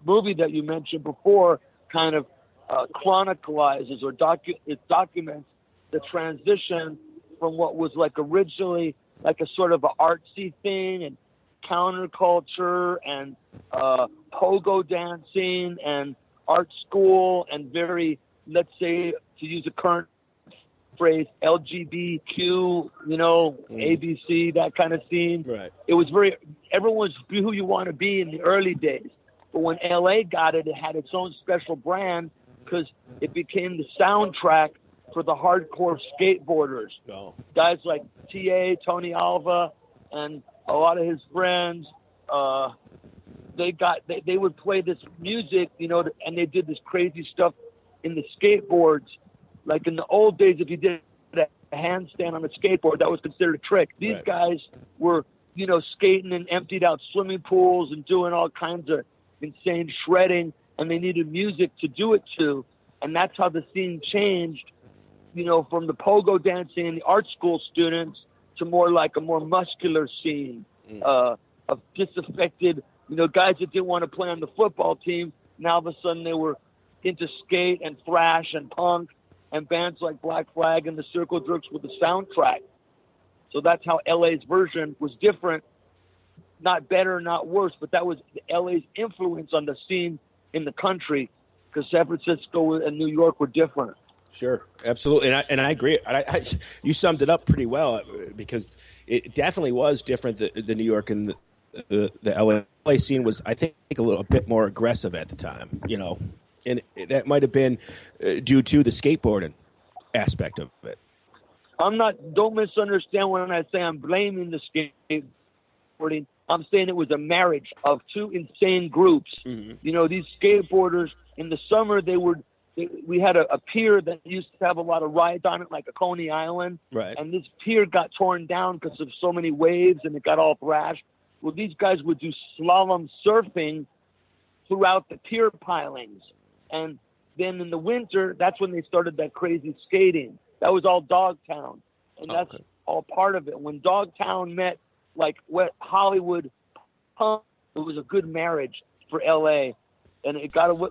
movie that you mentioned before kind of chronicalizes or it documents the transition from what was like originally like a sort of an artsy thing and counterculture and pogo dancing and art school and very, let's say, to use a current phrase, LGBTQ, ABC, that kind of scene. Right. It was everyone's be who you want to be in the early days. But when LA got it, it had its own special brand because it became the soundtrack for the hardcore skateboarders. Oh. Guys like TA, Tony Alva, and a lot of his friends, they would play this music, and they did this crazy stuff in the skateboards. Like in the old days, if you did a handstand on a skateboard, that was considered a trick. These guys were, skating in emptied out swimming pools and doing all kinds of insane shredding, and they needed music to do it to. And that's how the scene changed, from the pogo dancing and the art school students to more like a more muscular scene of disaffected, guys that didn't want to play on the football team. Now all of a sudden they were into skate and thrash and punk, and bands like Black Flag and the Circle Jerks with the soundtrack. So that's how LA's version was different, not better, not worse, but that was LA's influence on the scene in the country, because San Francisco and New York were different. Sure, absolutely, and I agree. You summed it up pretty well, because it definitely was different. The New York and the LA scene was, I think, a bit more aggressive at the time, and that might have been due to the skateboarding aspect of it. Don't misunderstand when I say I'm blaming the skateboarding. I'm saying it was a marriage of two insane groups. These skateboarders in the summer, we had a pier that used to have a lot of rides on it, like a Coney Island. Right. And this pier got torn down because of so many waves, and it got all thrashed. Well, these guys would do slalom surfing throughout the pier pilings. And then in the winter, that's when they started that crazy skating. That was all Dogtown. And that's all part of it. When Dogtown met like what Hollywood punk, it was a good marriage for LA. And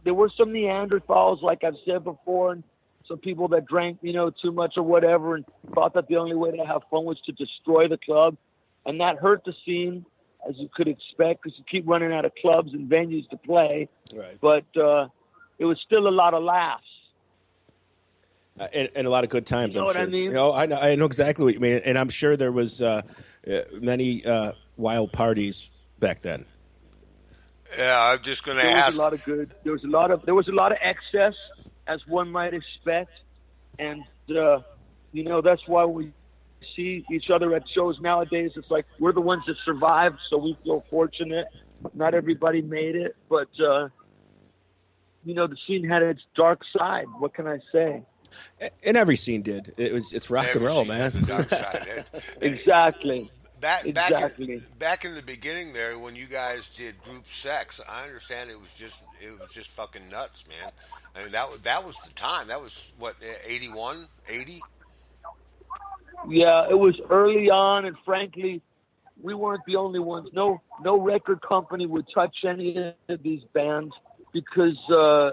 there were some Neanderthals, like I've said before, and some people that drank, too much or whatever, and thought that the only way to have fun was to destroy the club. And that hurt the scene, as you could expect, because you keep running out of clubs and venues to play. Right. But it was still a lot of laughs. And a lot of good times. You know I'm what sure. I mean? I know exactly what you mean, and I'm sure there was many wild parties back then. Yeah, I'm just going to There was ask. a lot of good. There was a lot of excess, as one might expect, and that's why we see each other at shows nowadays. It's like we're the ones that survived, so we feel fortunate. Not everybody made it, but the scene had its dark side. What can I say? And every scene did. It's rock and roll, man. The dark side. Exactly. Exactly. Back in the beginning there, when you guys did group sex, I understand it was just fucking nuts, man. I mean that was the time. That was what 81, 80. Yeah, it was early on, and frankly, we weren't the only ones. No record company would touch any of these bands because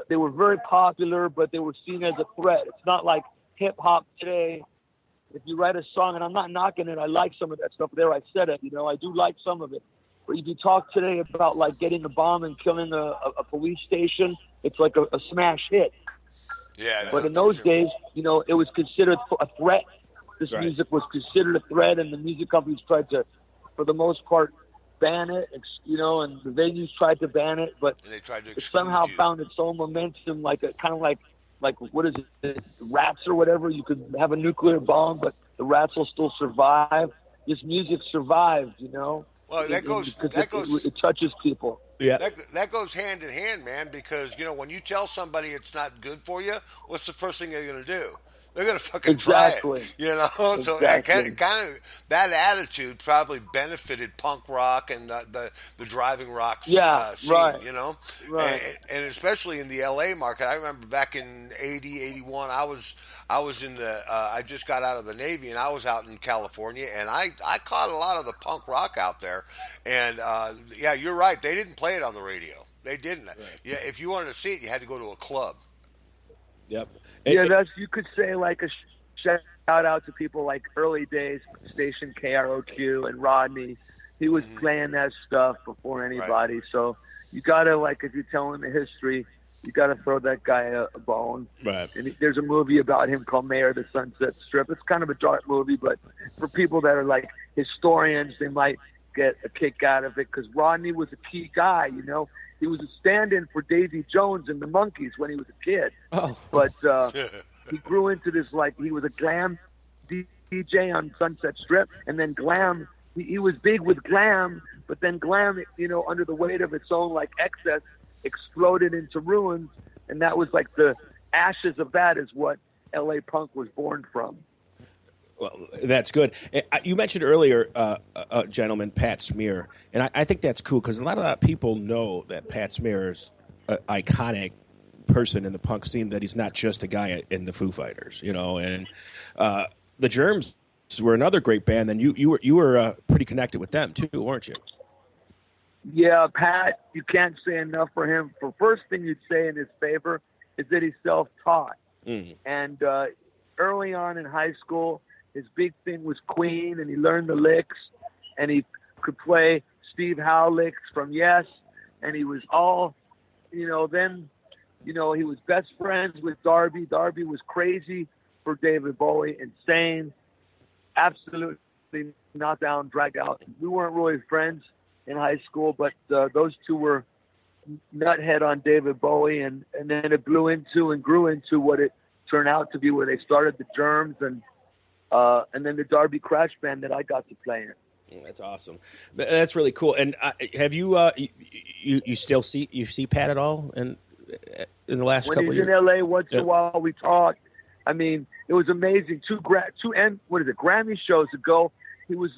they were very popular, but they were seen as a threat. It's not like hip hop today. If you write a song, and I'm not knocking it, I like some of that stuff. There, I said it. I do like some of it. But if you talk today about like getting a bomb and killing a police station, it's like a smash hit. Yeah. But in those days, it was considered a threat. This music was considered a threat, and the music companies tried to, for the most part, ban it. And the venues tried to ban it, but they tried to it somehow found its own momentum, like what is it, rats or whatever. You could have a nuclear bomb, but the rats will still survive. This music survived, Well, it touches people. Yeah, that goes hand in hand, man. Because when you tell somebody it's not good for you, what's the first thing they're going to do? They're going to fucking try it, Exactly. So kind of that attitude probably benefited punk rock and the driving rock scene, right. Right. And especially in the L.A. market. I remember back in 80, 81, I was in I just got out of the Navy, and I was out in California, and I caught a lot of the punk rock out there. And yeah, you're right. They didn't play it on the radio. They didn't. Right. Yeah, if you wanted to see it, you had to go to a club. Yep. You could say like a shout out to people like early days, station KROQ and Rodney. He was playing that stuff before anybody. Right. So you gotta, like, if you're telling the history, you gotta throw that guy a bone. Right. And there's a movie about him called Mayor of the Sunset Strip. It's kind of a dark movie, but for people that are like historians, they might get a kick out of it because Rodney was a key guy. He was a stand-in for Davy Jones and the Monkees when he was a kid. Oh. But he grew into this, like, he was a glam DJ on Sunset Strip, and then glam, he was big with glam, but then glam, under the weight of its own, like, excess, exploded into ruins, and that was, like, the ashes of that is what L.A. punk was born from. Well, that's good. You mentioned earlier, gentleman, Pat Smear, and I think that's cool because a lot of people know that Pat Smear is an iconic person in the punk scene, that he's not just a guy in the Foo Fighters, and the Germs were another great band, and you were pretty connected with them too, weren't you? Yeah, Pat, you can't say enough for him. The first thing you'd say in his favor is that he's self-taught. Mm-hmm. And early on in high school, his big thing was Queen, and he learned the licks, and he could play Steve Howe licks from Yes, and he was all, then, he was best friends with Darby. Darby was crazy for David Bowie, insane, absolutely knocked down, dragged out. We weren't really friends in high school, but those two were nuthead on David Bowie, and then it blew into and grew into what it turned out to be, where they started the Germs, and then the Darby Crash Band that I got to play in. That's awesome. That's really cool. And have you you still see Pat at all in the last couple of years? When he's in LA, once in a while we talk. I mean, it was amazing. Two Grammy shows ago, he was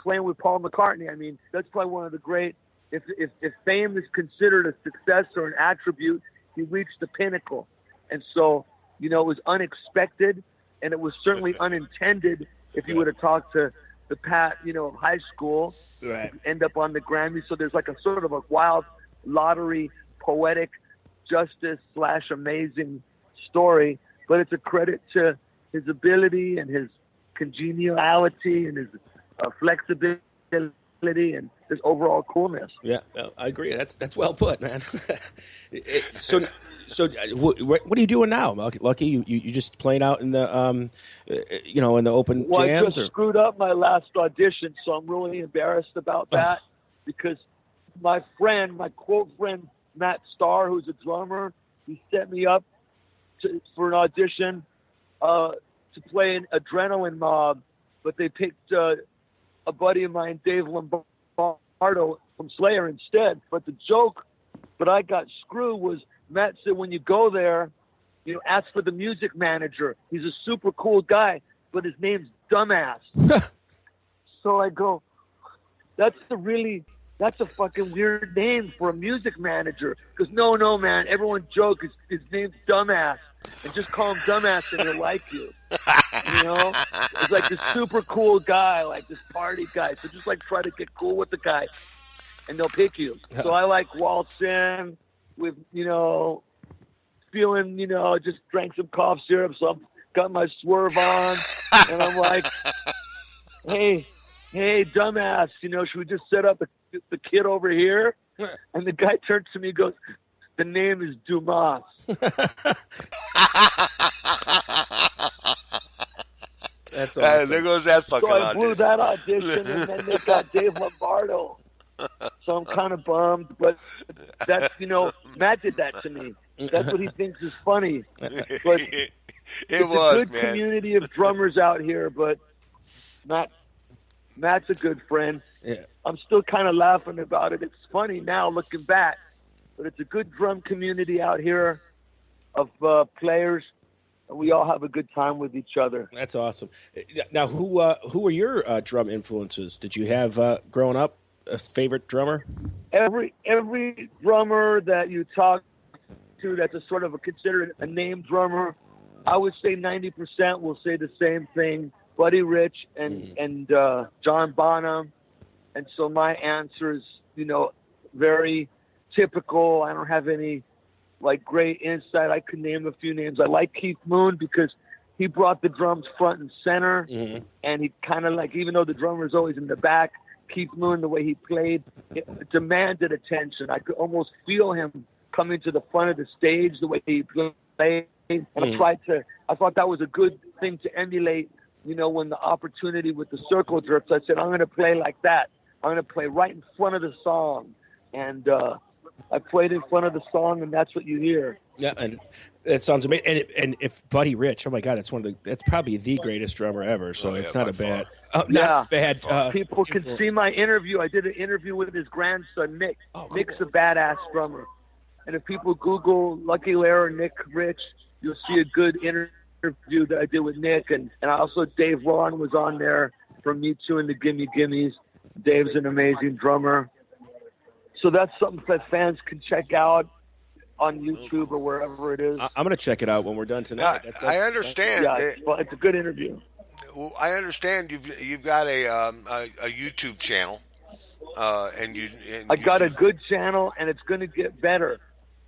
playing with Paul McCartney. I mean, that's probably one of the great. If fame is considered a success or an attribute, he reached the pinnacle. And so, it was unexpected. And it was certainly unintended if you would have talked to the Pat, of high school, right, end up on the Grammy. So there's like a sort of a wild lottery, poetic justice / amazing story. But it's a credit to his ability and his congeniality and his flexibility and his overall coolness. Yeah, I agree. That's well put, man. So So, what are you doing now, Lucky? You just playing out in the in the open Well, jams? I just screwed up my last audition, so I'm really embarrassed about that because my quote friend Matt Starr, who's a drummer, he set me up for an audition to play an Adrenaline Mob, but they picked a buddy of mine, Dave Lombardo from Slayer instead. But the joke, but I got screwed, was Matt said when you go there, ask for the music manager. He's a super cool guy, but his name's Dumbass. So I go, that's a fucking weird name for a music manager. Because no, man, everyone jokes his name's Dumbass. And just call him Dumbass and he'll like you. It's like this super cool guy, like this party guy. So just try to get cool with the guy and they'll pick you. So I waltz in with, feeling, just drank some cough syrup. So I've got my swerve on and I'm like, hey, Dumbass, should we just set up the kid over here? And the guy turns to me and goes, the name is Dumas. That's awesome. There goes that fucking So I audition. blew that audition, and then they got Dave Lombardo. So I'm kind of bummed, but that's, Matt did that to me. That's what he thinks is funny. But It it's was, a good man. community of drummers out here, but Matt's a good friend. Yeah. I'm still kind of laughing about it. It's funny now looking back, but it's a good drum community out here of players, and we all have a good time with each other. That's awesome. Now, who were your drum influences? Did you have growing up a favorite drummer? Every drummer that you talk to that's a sort of considered a name drummer, I would say 90% will say the same thing. Buddy Rich and John Bonham. And so my answer is, very typical. I don't have any great insight. I could name a few names. I like Keith Moon because he brought the drums front and center. Mm-hmm. And he kind of even though the drummer is always in the back, Keith Moon, the way he played, it demanded attention. I could almost feel him coming to the front of the stage, the way he played. And I thought that was a good thing to emulate. When the opportunity with the circle jerks, I said, I'm going to play like that. I'm going to play right in front of the song. And I played in front of the song, and that's what you hear. Yeah, and that sounds amazing. And if Buddy Rich, oh my God, that's probably the greatest drummer ever. So it's not a bad. Not bad. People can see my interview. I did an interview with his grandson, Nick. Oh, cool. Nick's a badass drummer. And if people Google Lucky Lehrer, Nick Rich, you'll see a good interview that I did with Nick. And also Dave Ron was on there from Me Too and the Gimme Gimmes. Dave's an amazing drummer. So that's something that fans can check out on YouTube or wherever it is. I'm going to check it out when we're done tonight. I understand. It's a good interview. Well, I understand you've got a YouTube channel, I got a good channel, and it's going to get better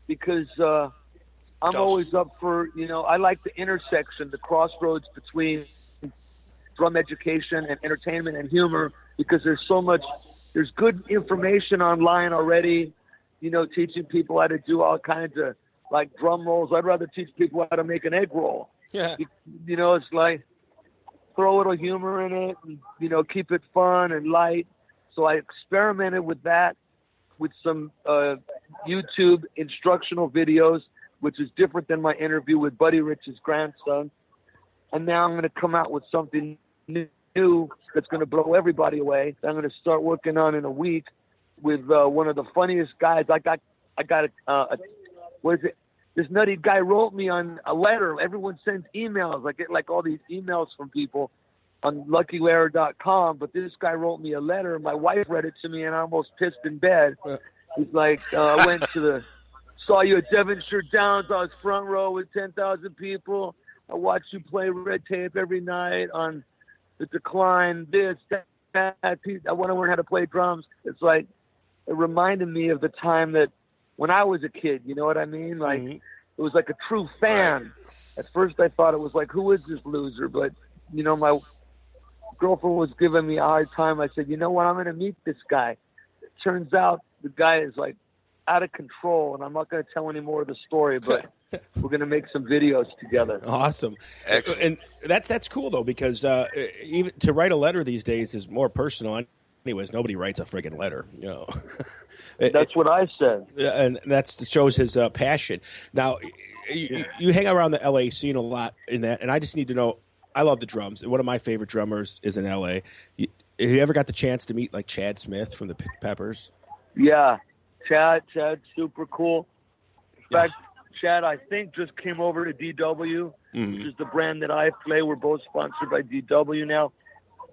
because I'm always up for I like the intersection, the crossroads between drum education and entertainment and humor because there's good information online already. Teaching people how to do all kinds of drum rolls. I'd rather teach people how to make an egg roll. Yeah. It's throw a little humor in it and, keep it fun and light. So I experimented with that with some YouTube instructional videos, which is different than my interview with Buddy Rich's grandson. And now I'm going to come out with something new that's going to blow everybody away. I'm going to start working on in a week with one of the funniest guys. I got what is it? This nutty guy wrote me on a letter. Everyone sends emails. I get all these emails from people on LuckyLehrer.com, but this guy wrote me a letter. My wife read it to me, and I almost pissed in bed. He's like, I went saw you at Devonshire Downs. I was front row with 10,000 people. I watched you play Red Tape every night on The Decline, this, that. I want to learn how to play drums. It's it reminded me of the time that when I was a kid, you know what I mean? It was like a true fan. Right. At first I thought it was who is this loser? But, my girlfriend was giving me a hard time. I said, you know what? I'm going to meet this guy. It turns out the guy is out of control, and I'm not going to tell any more of the story, but we're going to make some videos together. Awesome. Excellent. And that's cool, though, because even to write a letter these days is more personal. Anyways, nobody writes a friggin' letter, you know. That's what I said. And that shows his passion. Now, you hang around the L.A. scene a lot in that, and I just need to know, I love the drums. One of my favorite drummers is in L.A. Have you ever got the chance to meet, like, Chad Smith from the Peppers? Yeah, Chad's super cool. In fact, Chad, I think, just came over to DW, which is the brand that I play. We're both sponsored by DW now.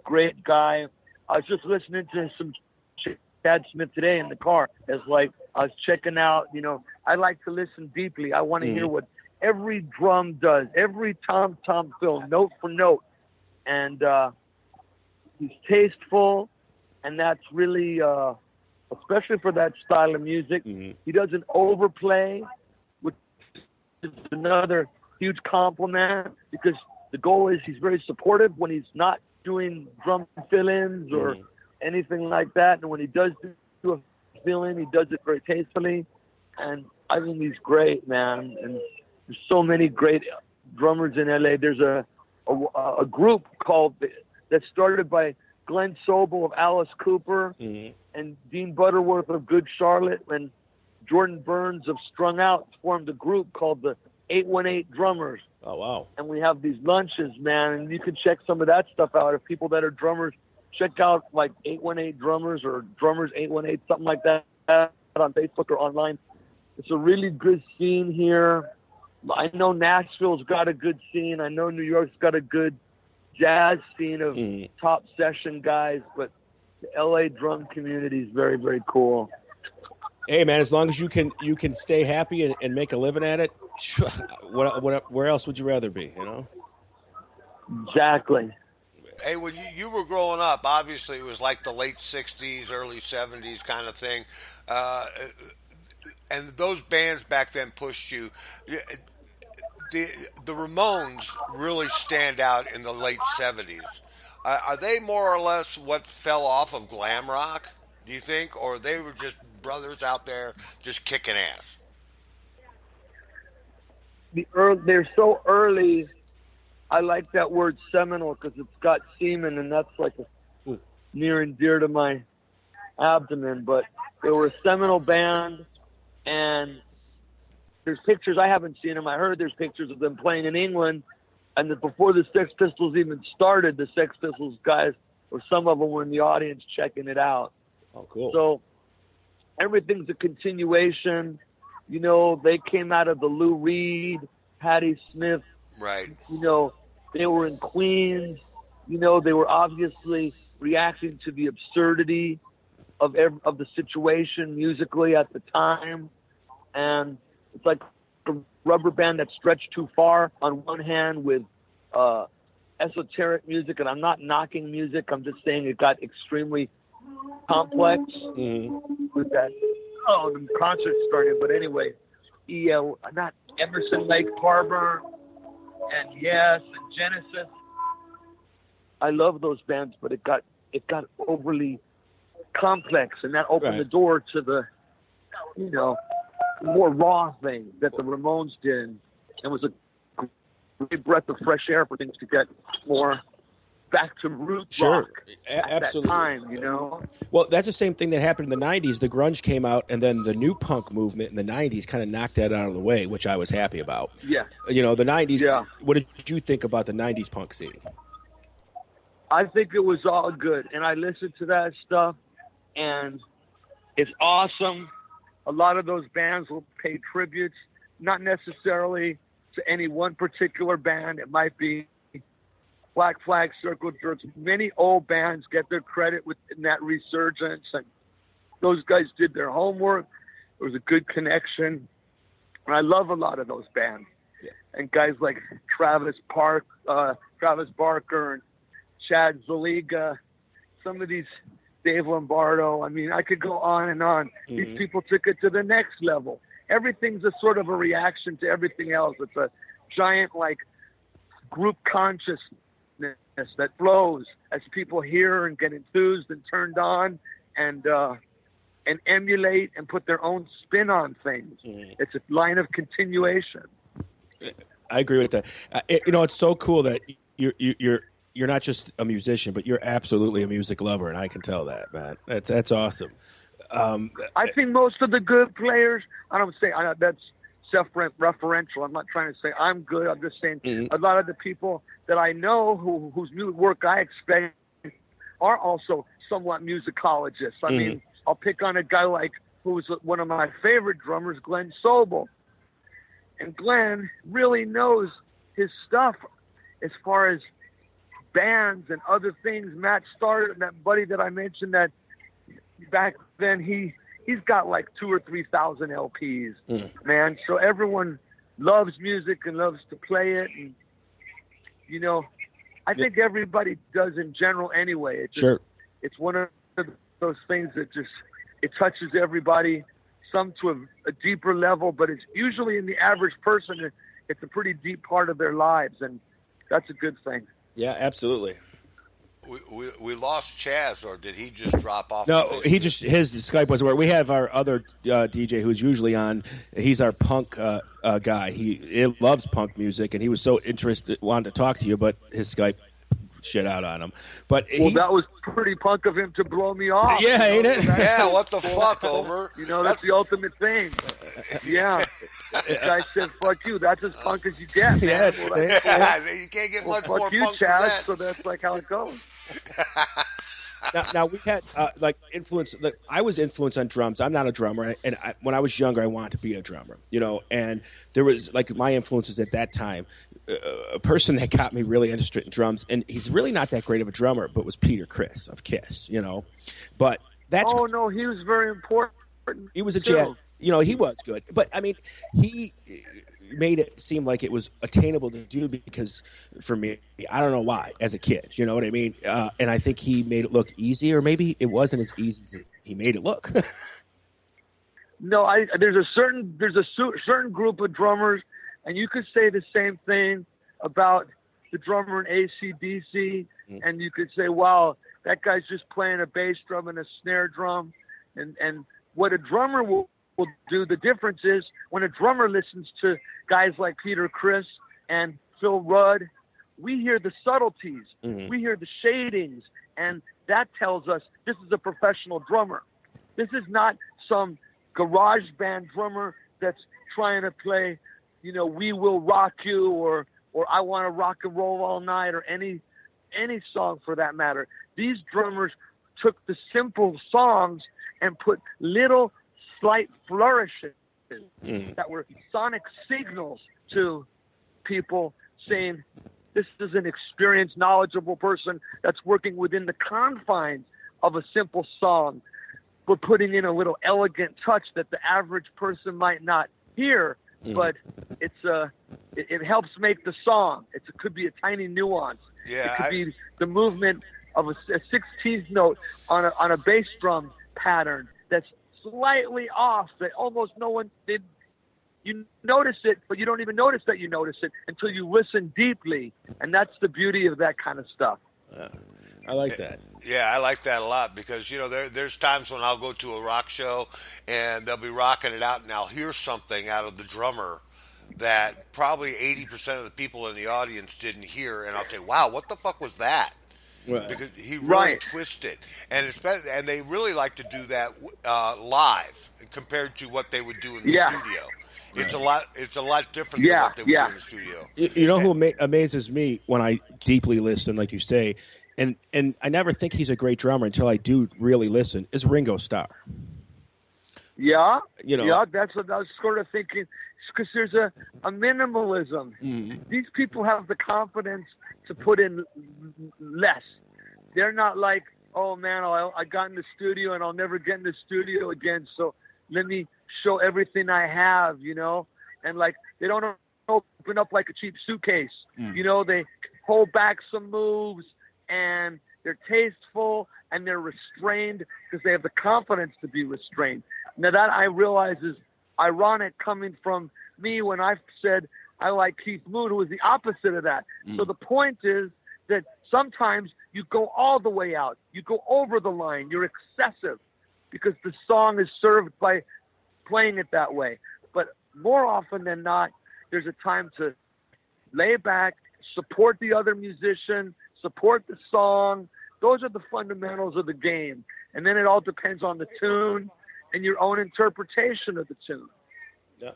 Great guy. I was just listening to some Chad Smith today in the car. It's like I was checking out, you know, I like to listen deeply. I want to hear what every drum does, every tom-tom fill, note for note. And he's tasteful, and that's really, especially for that style of music, he doesn't overplay, which is another huge compliment, because the goal is he's very supportive when he's not doing drum fill-ins or anything like that. And when he does do a fill-in, he does it very tastefully. And I think he's great, man. And there's so many great drummers in LA. There's a group that's started by Glenn Sobel of Alice Cooper and Dean Butterworth of Good Charlotte and Jordan Burns of Strung Out formed a group called the 818 Drummers. Oh, wow. And we have these lunches, man, and you can check some of that stuff out. If people that are drummers, check out like 818 Drummers or Drummers 818, something like that, on Facebook or online. It's a really good scene here. I know Nashville's got a good scene. I know New York's got a good jazz scene of top session guys, but the LA drum community is very, very cool. Hey, man, as long as you can stay happy and make a living at it, where else would you rather be, you know? Exactly. Hey, when you were growing up, obviously it was like the late 60s, early 70s kind of thing. And those bands back then pushed you. The Ramones really stand out in the late 70s. Are they more or less what fell off of glam rock, do you think? Or they were just brothers out there just kicking ass? They're so early. I like that word seminal because it's got semen, and that's like near and dear to my abdomen. But they were a seminal band, and there's pictures. I haven't seen them. I heard there's pictures of them playing in England, and that before the Sex Pistols even started, the Sex Pistols guys, or some of them, were in the audience checking it out. Oh, cool. So everything's a continuation. You know, they came out of the Lou Reed, Patti Smith. Right. You know, they were in Queens. You know, they were obviously reacting to the absurdity of the situation musically at the time. And it's like a rubber band that stretched too far on one hand with esoteric music. And I'm not knocking music. I'm just saying it got extremely complex with that. Oh, the concert started. But anyway, not Emerson, Lake Harbor, and Yes, and Genesis. I love those bands, but it got overly complex, and that opened the door to the, you know, more raw thing that the Ramones did. It was a great breath of fresh air for things to get more back to root rock at absolutely. That time, you know? Well, that's the same thing that happened in the 90s. The grunge came out, and then the new punk movement in the 90s kind of knocked that out of the way, which I was happy about. Yeah. You know, the 90s, what did you think about the 90s punk scene? I think it was all good, and I listened to that stuff, and it's awesome. A lot of those bands will pay tributes, not necessarily to any one particular band. It might be Black Flag, Circle Jerks. Many old bands get their credit within that resurgence, and those guys did their homework. There was a good connection, and I love a lot of those bands. Yeah. And guys like Travis Barker and Chad Zaliga, some of these, Dave Lombardo. I mean, I could go on and on. Mm-hmm. These people took it to the next level. Everything's a sort of a reaction to everything else. It's a giant, like, group consciousness that flows as people hear and get enthused and turned on. And and emulate and put their own spin on things. It's a line of continuation. I agree with that. It's so cool that you're not just a musician, but you're absolutely a music lover, and I can tell that, man. That's awesome. I think most of the good players, I don't say that's self-referential. I'm not trying to say I'm good. I'm just saying a lot of the people that I know whose new work I expect are also somewhat musicologists. I mean, I'll pick on a guy like who's one of my favorite drummers, Glenn Sobel. And Glenn really knows his stuff as far as bands and other things. Matt started, that buddy that I mentioned, that back then he's got like 2,000 or 3,000 LPs, man. So everyone loves music and loves to play it. And, I think everybody does in general anyway. It's one of those things that it touches everybody, some to a deeper level, but it's usually in the average person, it's a pretty deep part of their lives, and that's a good thing. Yeah, absolutely. We lost Chaz, or did he just drop off? No, his Skype wasn't working. We have our other DJ who's usually on. He's our punk guy. He loves punk music, and he was so wanted to talk to you, but his Skype shit out on him. But that was pretty punk of him to blow me off. Yeah, ain't it? Yeah, what the fuck, Over? That's the ultimate thing. Yeah. The guy said, fuck you. That's as punk as you get, man. You can't get much more fuck you, punk than Chaz, that. so that's like how it goes. Now we had influence. I was influenced on drums. I'm not a drummer, and when I was younger, I wanted to be a drummer. And there was my influences at that time. A person that got me really interested in drums, and he's really not that great of a drummer, but was Peter Criss of Kiss. But that's no, he was very important. He was a jazz. He was good, but I mean, he made it seem like it was attainable to do because, for me, I don't know why, as a kid, you know what I mean? And I think he made it look easy, or maybe it wasn't as easy as he made it look. No, there's a certain group of drummers, and you could say the same thing about the drummer in AC/DC, and you could say, wow, that guy's just playing a bass drum and a snare drum, and what a drummer will do, the difference is when a drummer listens to guys like Peter Criss and Phil Rudd, we hear the subtleties, we hear the shadings, and that tells us this is a professional drummer. This is not some garage band drummer that's trying to play, We Will Rock You or I Want to Rock and Roll All Night or any song for that matter. These drummers took the simple songs and put little slight flourishes that were sonic signals to people saying, this is an experienced, knowledgeable person that's working within the confines of a simple song. We're putting in a little elegant touch that the average person might not hear, but it helps make the song. It could be a tiny nuance. Yeah, it could be the movement of a 16th note on a bass drum pattern that's slightly off, that almost no one did. You notice it, but you don't even notice that you notice it until you listen deeply, and that's the beauty of that kind of stuff. I like that. Yeah, I like that a lot because, there's times when I'll go to a rock show and they'll be rocking it out and I'll hear something out of the drummer that probably 80% of the people in the audience didn't hear, and I'll say, wow, what the fuck was that? Right. Because he really twisted, and they really like to do that live compared to what they would do in the studio. It's a lot different than what they would do in the studio. You know who amazes me when I deeply listen, like you say, and I never think he's a great drummer until I do really listen, is Ringo Starr. Yeah, that's what I was sort of thinking, because there's a minimalism. These people have the confidence to put in less. They're not like, oh man, I got in the studio and I'll never get in the studio again, so let me show everything I have, and like they don't open up like a cheap suitcase. They hold back some moves and they're tasteful and they're restrained because they have the confidence to be restrained. Now that I realize is ironic coming from me when I said I like Keith Moon, who was the opposite of that. So the point is that sometimes you go all the way out. You go over the line. You're excessive. because the song is served by playing it that way. But more often than not, there's a time to lay back, support the other musician, support the song. Those are the fundamentals of the game. And then it all depends on the tune and your own interpretation of the tune. Yeah.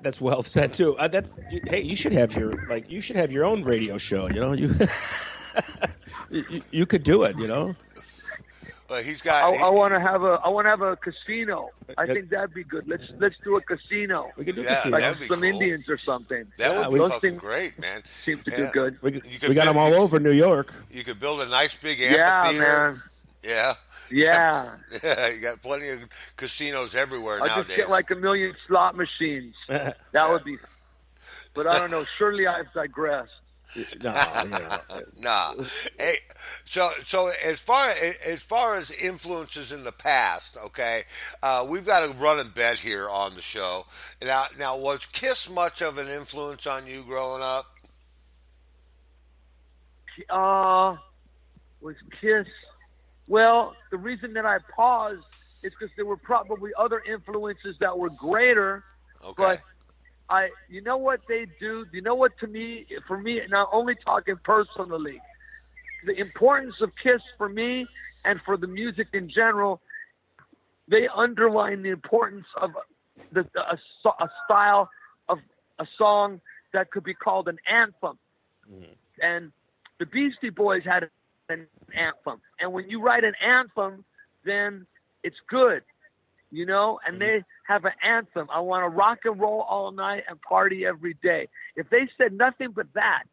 That's well said too. Hey, you should have your own radio show. You know, you could do it. You know. But he's got. I want to have a casino. I think that'd be good. Let's do a casino. We could do like be some cool. Indians or something. That would be fucking great, man. Seem to do good. We got them all over New York. You could build a nice big Yeah, amphitheater. man. Yeah. Yeah. You got plenty of casinos everywhere I'll nowadays. just get like 1 million slot machines. That would be. But I don't know. Surely I've digressed. Nah. Hey, so as far as influences in the past, okay, we've got a running bet here on the show. Now, was Kiss much of an influence on you growing up? Was Kiss? Well, the reason that I paused is because there were probably other influences that were greater. Okay. But you know what they do? You know what, for me, not only talking personally, the importance of Kiss for me and for the music in general, they underline the importance of a style of a song that could be called an anthem. Mm-hmm. And the Beastie Boys had an anthem. And when you write an anthem, then it's good, you know, and they have an anthem. I want to rock and roll all night and party every day. If they said nothing but that,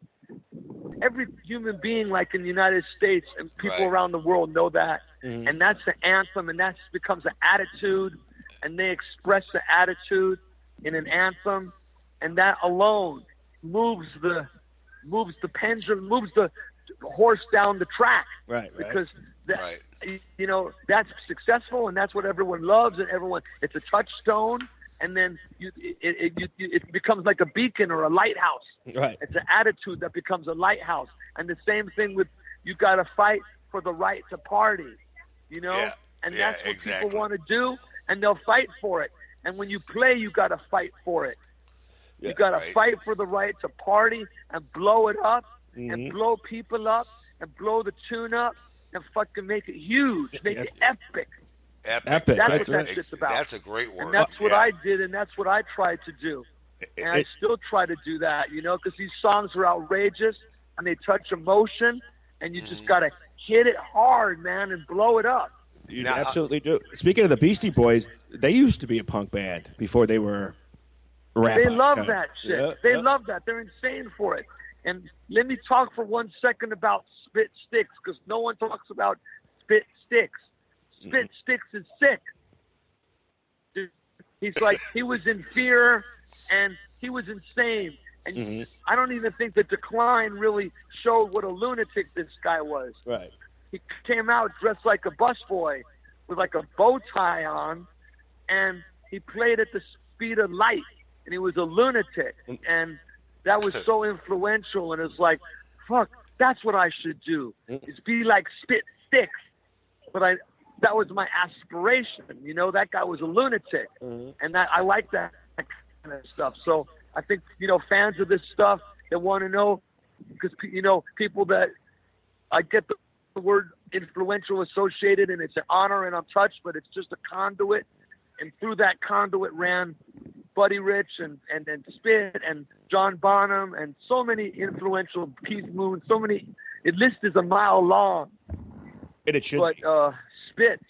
every human being, like in the United States and people around the world, know that. Mm-hmm. And that's the anthem, and that becomes an attitude, and they express the attitude in an anthem, and that alone moves the pendulum, moves the horse down the track. Right. Because you know, that's successful, and that's what everyone loves, and it's a touchstone, and then it becomes like a beacon or a lighthouse. Right. It's an attitude that becomes a lighthouse. And the same thing with, you got to fight for the right to party, you know? Yeah. And that's what people want to do, and they'll fight for it. And when you play, you got to fight for it. Yeah, you got to fight for the right to party and blow it up, and blow people up, and blow the tune up, and fucking make it huge, make it epic. Epic. That's what that shit's about. That's a great word. And that's what I did, and that's what I tried to do. And I still try to do that, you know, because these songs are outrageous, and they touch emotion, and you just got to hit it hard, man, and blow it up. You absolutely do. Speaking of the Beastie Boys, they used to be a punk band before they were rap. They love that shit. Yeah, they love that. They're insane for it. And let me talk for 1 second about Spit Sticks, because no one talks about Spit Sticks. Spit Sticks is sick. He's like, he was in fear, and he was insane. And I don't even think the Decline really showed what a lunatic this guy was. Right. He came out dressed like a busboy with like a bow tie on, and he played at the speed of light, and he was a lunatic. And that was so influential, and it's like, fuck, that's what I should do, is be like Spit Sticks. But that was my aspiration, you know. That guy was a lunatic, and I like that kind of stuff. So I think, you know, fans of this stuff that want to know, because, you know, people that, I get the word influential associated, and it's an honor, and I'm touched, but it's just a conduit, and through that conduit ran Buddy Rich and Spit and John Bonham and so many influential, Keith Moon, so many. The list is a mile long. And it should. But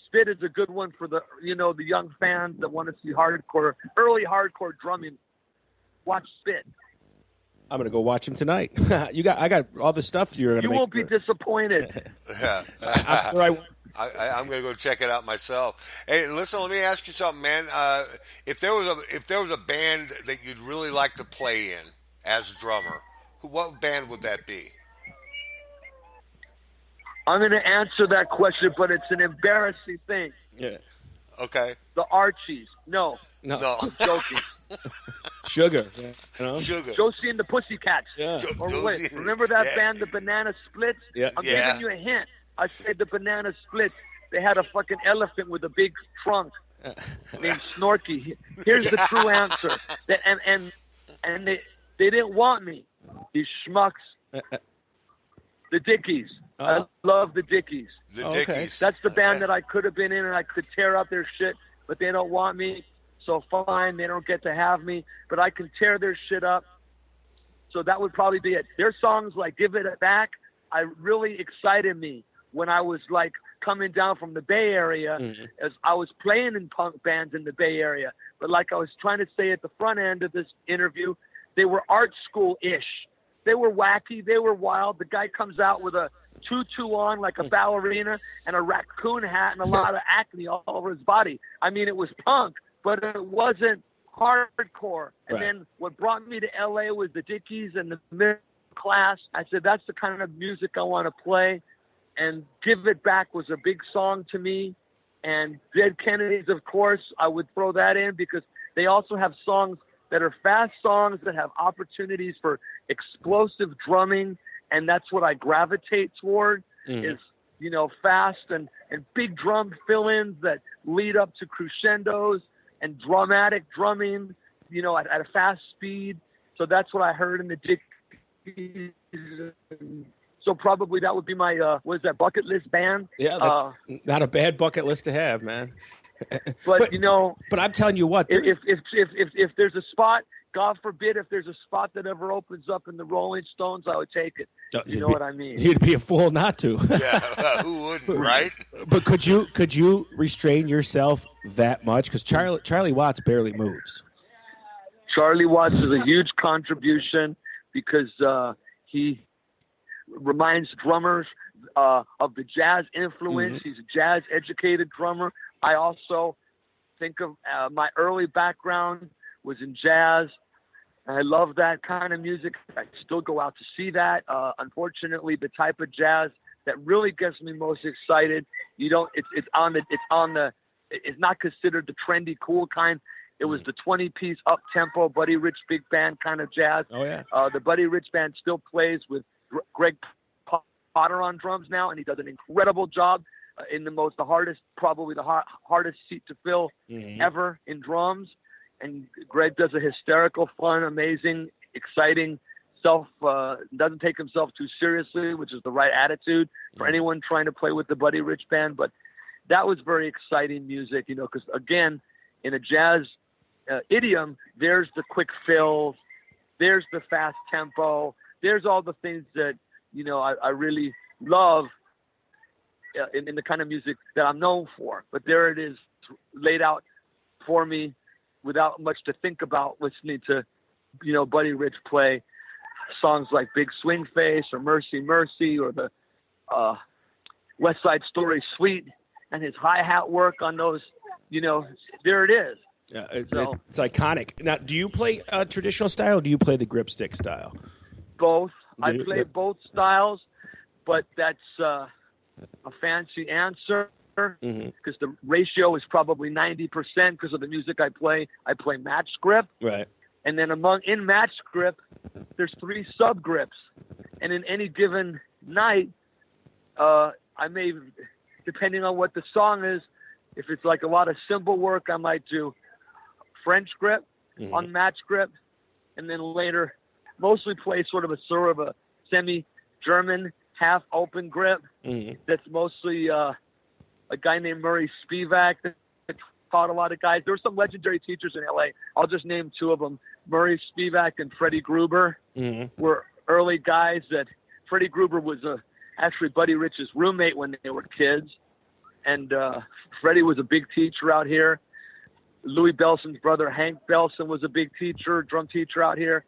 Spit is a good one for the, you know, the young fans that want to see early hardcore drumming. Watch Spit. I'm gonna go watch him tonight. I got all the stuff you're gonna. You won't be disappointed. I'm gonna go check it out myself. Hey, listen, let me ask you something, man. If there was a band that you'd really like to play in as drummer, what band would that be? I'm going to answer that question, but it's an embarrassing thing. Yeah. Okay. The Archies. No. No. Joking. Sugar. Yeah. You know? Sugar. Josie and the Pussycats. Yeah. Wait, remember that band, the Banana Splits? Yeah. I'm giving you a hint. I said the Banana Splits. they had a fucking elephant with a big trunk named Snorky. Here's the true answer. And they didn't want me. These schmucks. The Dickies. I love the Dickies. The Dickies. That's the band that I could have been in, and I could tear up their shit, but they don't want me. So fine, they don't get to have me, but I can tear their shit up. So that would probably be it. Their songs like Give It Back, I really excited me when I was like coming down from the Bay Area, as I was playing in punk bands in the Bay Area. But like I was trying to say at the front end of this interview, they were art school-ish. They were wacky. They were wild. The guy comes out with a tutu on like a ballerina and a raccoon hat and a lot of acne all over his body. I mean, it was punk, but it wasn't hardcore. And then what brought me to L.A. was the Dickies and the middle class. I said, that's the kind of music I want to play. And Give It Back was a big song to me. And Dead Kennedys, of course, I would throw that in because they also have songs that are fast songs that have opportunities for explosive drumming, and that's what I gravitate toward is, you know, fast and big drum fill-ins that lead up to crescendos and dramatic drumming, you know, at a fast speed. So that's what I heard in the Dickies. So probably that would be my, bucket list band? Yeah, that's not a bad bucket list to have, man. But you know, but I'm telling you what, if there's a spot, God forbid, if there's a spot that ever opens up in the Rolling Stones, I would take it. You know what I mean? You'd be a fool not to. Yeah, who wouldn't, right? But could you restrain yourself that much? Because Charlie Watts barely moves. Charlie Watts is a huge contribution because he reminds drummers of the jazz influence. He's a jazz-educated drummer. I also think of my early background was in jazz. I love that kind of music. I still go out to see that. Unfortunately, the type of jazz that really gets me most excited, it's not considered the trendy, cool kind. It was the 20-piece up-tempo Buddy Rich big band kind of jazz. Oh yeah. The Buddy Rich band still plays with Greg Potter on drums now, and he does an incredible job. In probably the hardest seat to fill ever in drums. And Greg does a hysterical, fun, amazing, exciting doesn't take himself too seriously, which is the right attitude for anyone trying to play with the Buddy Rich band. But that was very exciting music, you know, because again, in a jazz idiom, there's the quick fills, there's the fast tempo, there's all the things that, you know, I really love in the kind of music that I'm known for. But there it is laid out for me without much to think about, listening to, you know, Buddy Rich play songs like Big Swing Face or Mercy Mercy or the West Side Story Suite, and his hi-hat work on those, you know, there it is. Yeah, it's iconic. Now, do you play traditional style or do you play the grip stick style? Both. I play both styles, but that's a fancy answer because the ratio is probably 90% because of the music I play. I play match grip. Right. And then in match grip, there's 3 sub grips. And in any given night, I may, depending on what the song is, if it's like a lot of cymbal work, I might do French grip on match grip. And then later, mostly play sort of a semi-German half open grip. That's mostly a guy named Murray Spivak that taught a lot of guys. There were some legendary teachers in LA. I'll just name 2 of them. Murray Spivak and Freddie Gruber were early guys that Freddie Gruber was actually Buddy Rich's roommate when they were kids. And Freddie was a big teacher out here. Louis Belson's brother, Hank Belson, was a big teacher, drum teacher out here.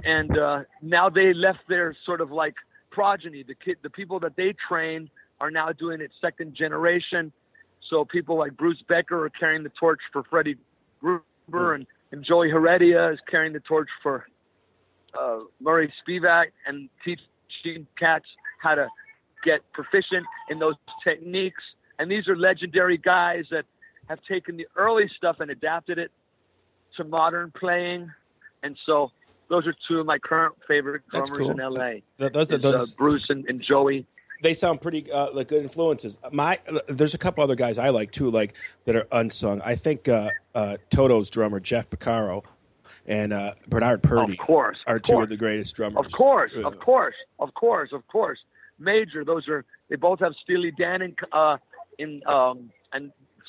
And now they left their sort of like progeny. The people that they trained are now doing it second generation. So people like Bruce Becker are carrying the torch for Freddie Gruber, and Joey Heredia is carrying the torch for Murray Spivak, and teaching cats how to get proficient in those techniques. And these are legendary guys that have taken the early stuff and adapted it to modern playing. And so those are 2 of my current favorite drummers in LA. Those Bruce and Joey. They sound pretty like good influences. There's a couple other guys I like too, like that are unsung. I think Toto's drummer Jeff Beccaro and Bernard Purdy are two of the greatest drummers. Of course. Major. They both have Steely Dan and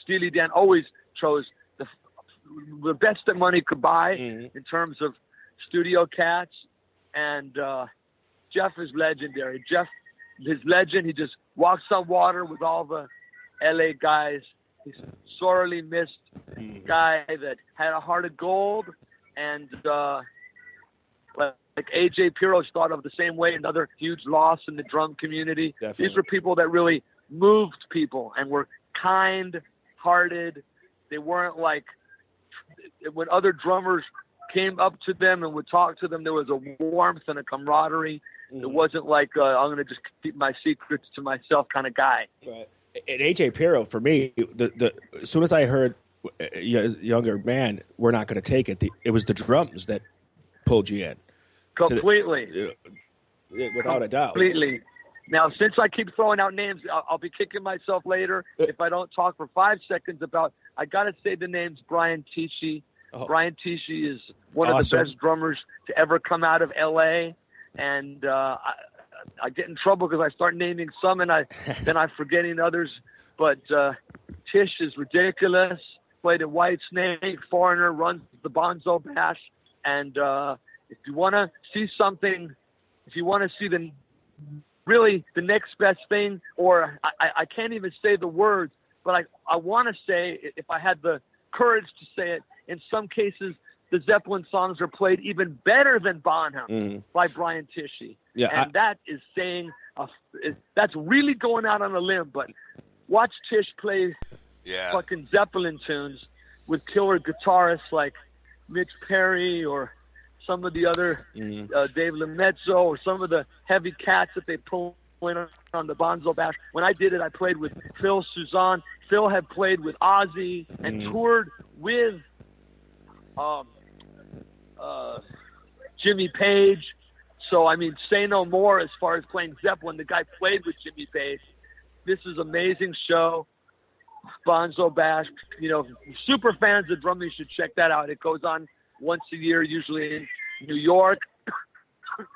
Steely Dan always chose the best that money could buy in terms of studio cats, and Jeff is legendary. His legend. He just walks on water with all the LA guys. He's sorely missed guy that had a heart of gold, and like AJ Piro's thought of the same way. Another huge loss in the drum community. Definitely. These were people that really moved people and were kind-hearted. They weren't like when other drummers came up to them and would talk to them, there was a warmth and a camaraderie. It wasn't like I'm going to just keep my secrets to myself kind of guy. Right. And AJ Piro, for me, as soon as I heard younger man, we're not going to take it. It was the drums that pulled you in. Completely. Without a doubt. Completely. Now, since I keep throwing out names, I'll be kicking myself later if I don't talk for 5 seconds about. I got to say the names Brian Tichy. Oh. Brian Tichy is one of the best drummers to ever come out of L.A. And I get in trouble because I start naming some and then I'm forgetting others. But Tish is ridiculous. Played in White Snake, Foreigner, runs the Bonzo Bash. And if you want to see something, if you want to see the next best thing, or I can't even say the words, but I want to say, if I had the courage to say it, in some cases, the Zeppelin songs are played even better than Bonham by Brian Tichy. Yeah, and that is saying, that's really going out on a limb, but watch Tish play fucking Zeppelin tunes with killer guitarists like Mitch Perry or some of the other Dave LeMezzo or some of the heavy cats that they pull in on the Bonzo Bash. When I did it, I played with Phil Suzanne. Phil had played with Ozzy and toured with Jimmy Page. So, I mean, say no more as far as playing Zeppelin. The guy played with Jimmy Page. This is an amazing show. Bonzo Bash. You know, super fans of drumming should check that out. It goes on once a year, usually in New York.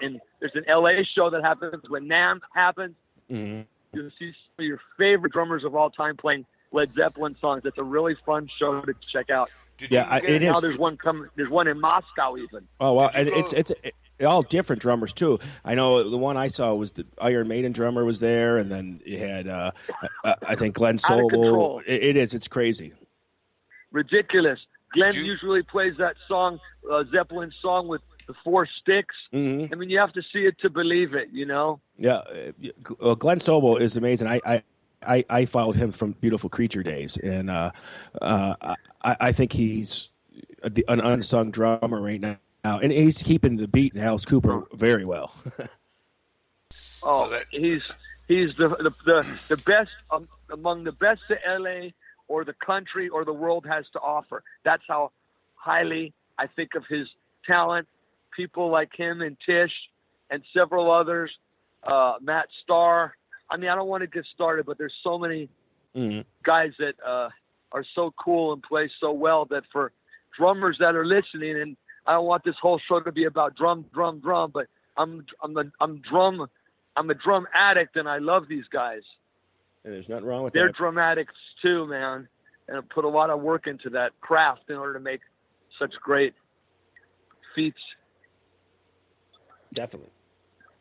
And there's an LA show that happens when NAMM happens. You'll see some of your favorite drummers of all time playing Led Zeppelin songs. It's a really fun show to check out. It is. Now there's one coming. There's one in Moscow even. Oh wow, and it's all different drummers too. I know the one I saw was the Iron Maiden drummer was there, and then you had I think Glenn Sobel. It is. It's crazy. Ridiculous. Glenn usually plays that song, Zeppelin song with the 4 sticks. I mean, you have to see it to believe it, you know? Yeah. Glenn Sobel is amazing. I followed him from Beautiful Creature days, and I think he's an unsung drummer right now, and he's keeping the beat in Alice Cooper very well. He's the best among the best that LA or the country or the world has to offer. That's how highly I think of his talent. People like him and Tish and several others, Matt Starr. I mean, I don't want to get started, but there's so many guys that are so cool and play so well that for drummers that are listening, and I don't want this whole show to be about drum, but I'm a drum addict, and I love these guys. And there's nothing wrong with They're that. drum addicts too, man, and I put a lot of work into that craft in order to make such great feats. Definitely.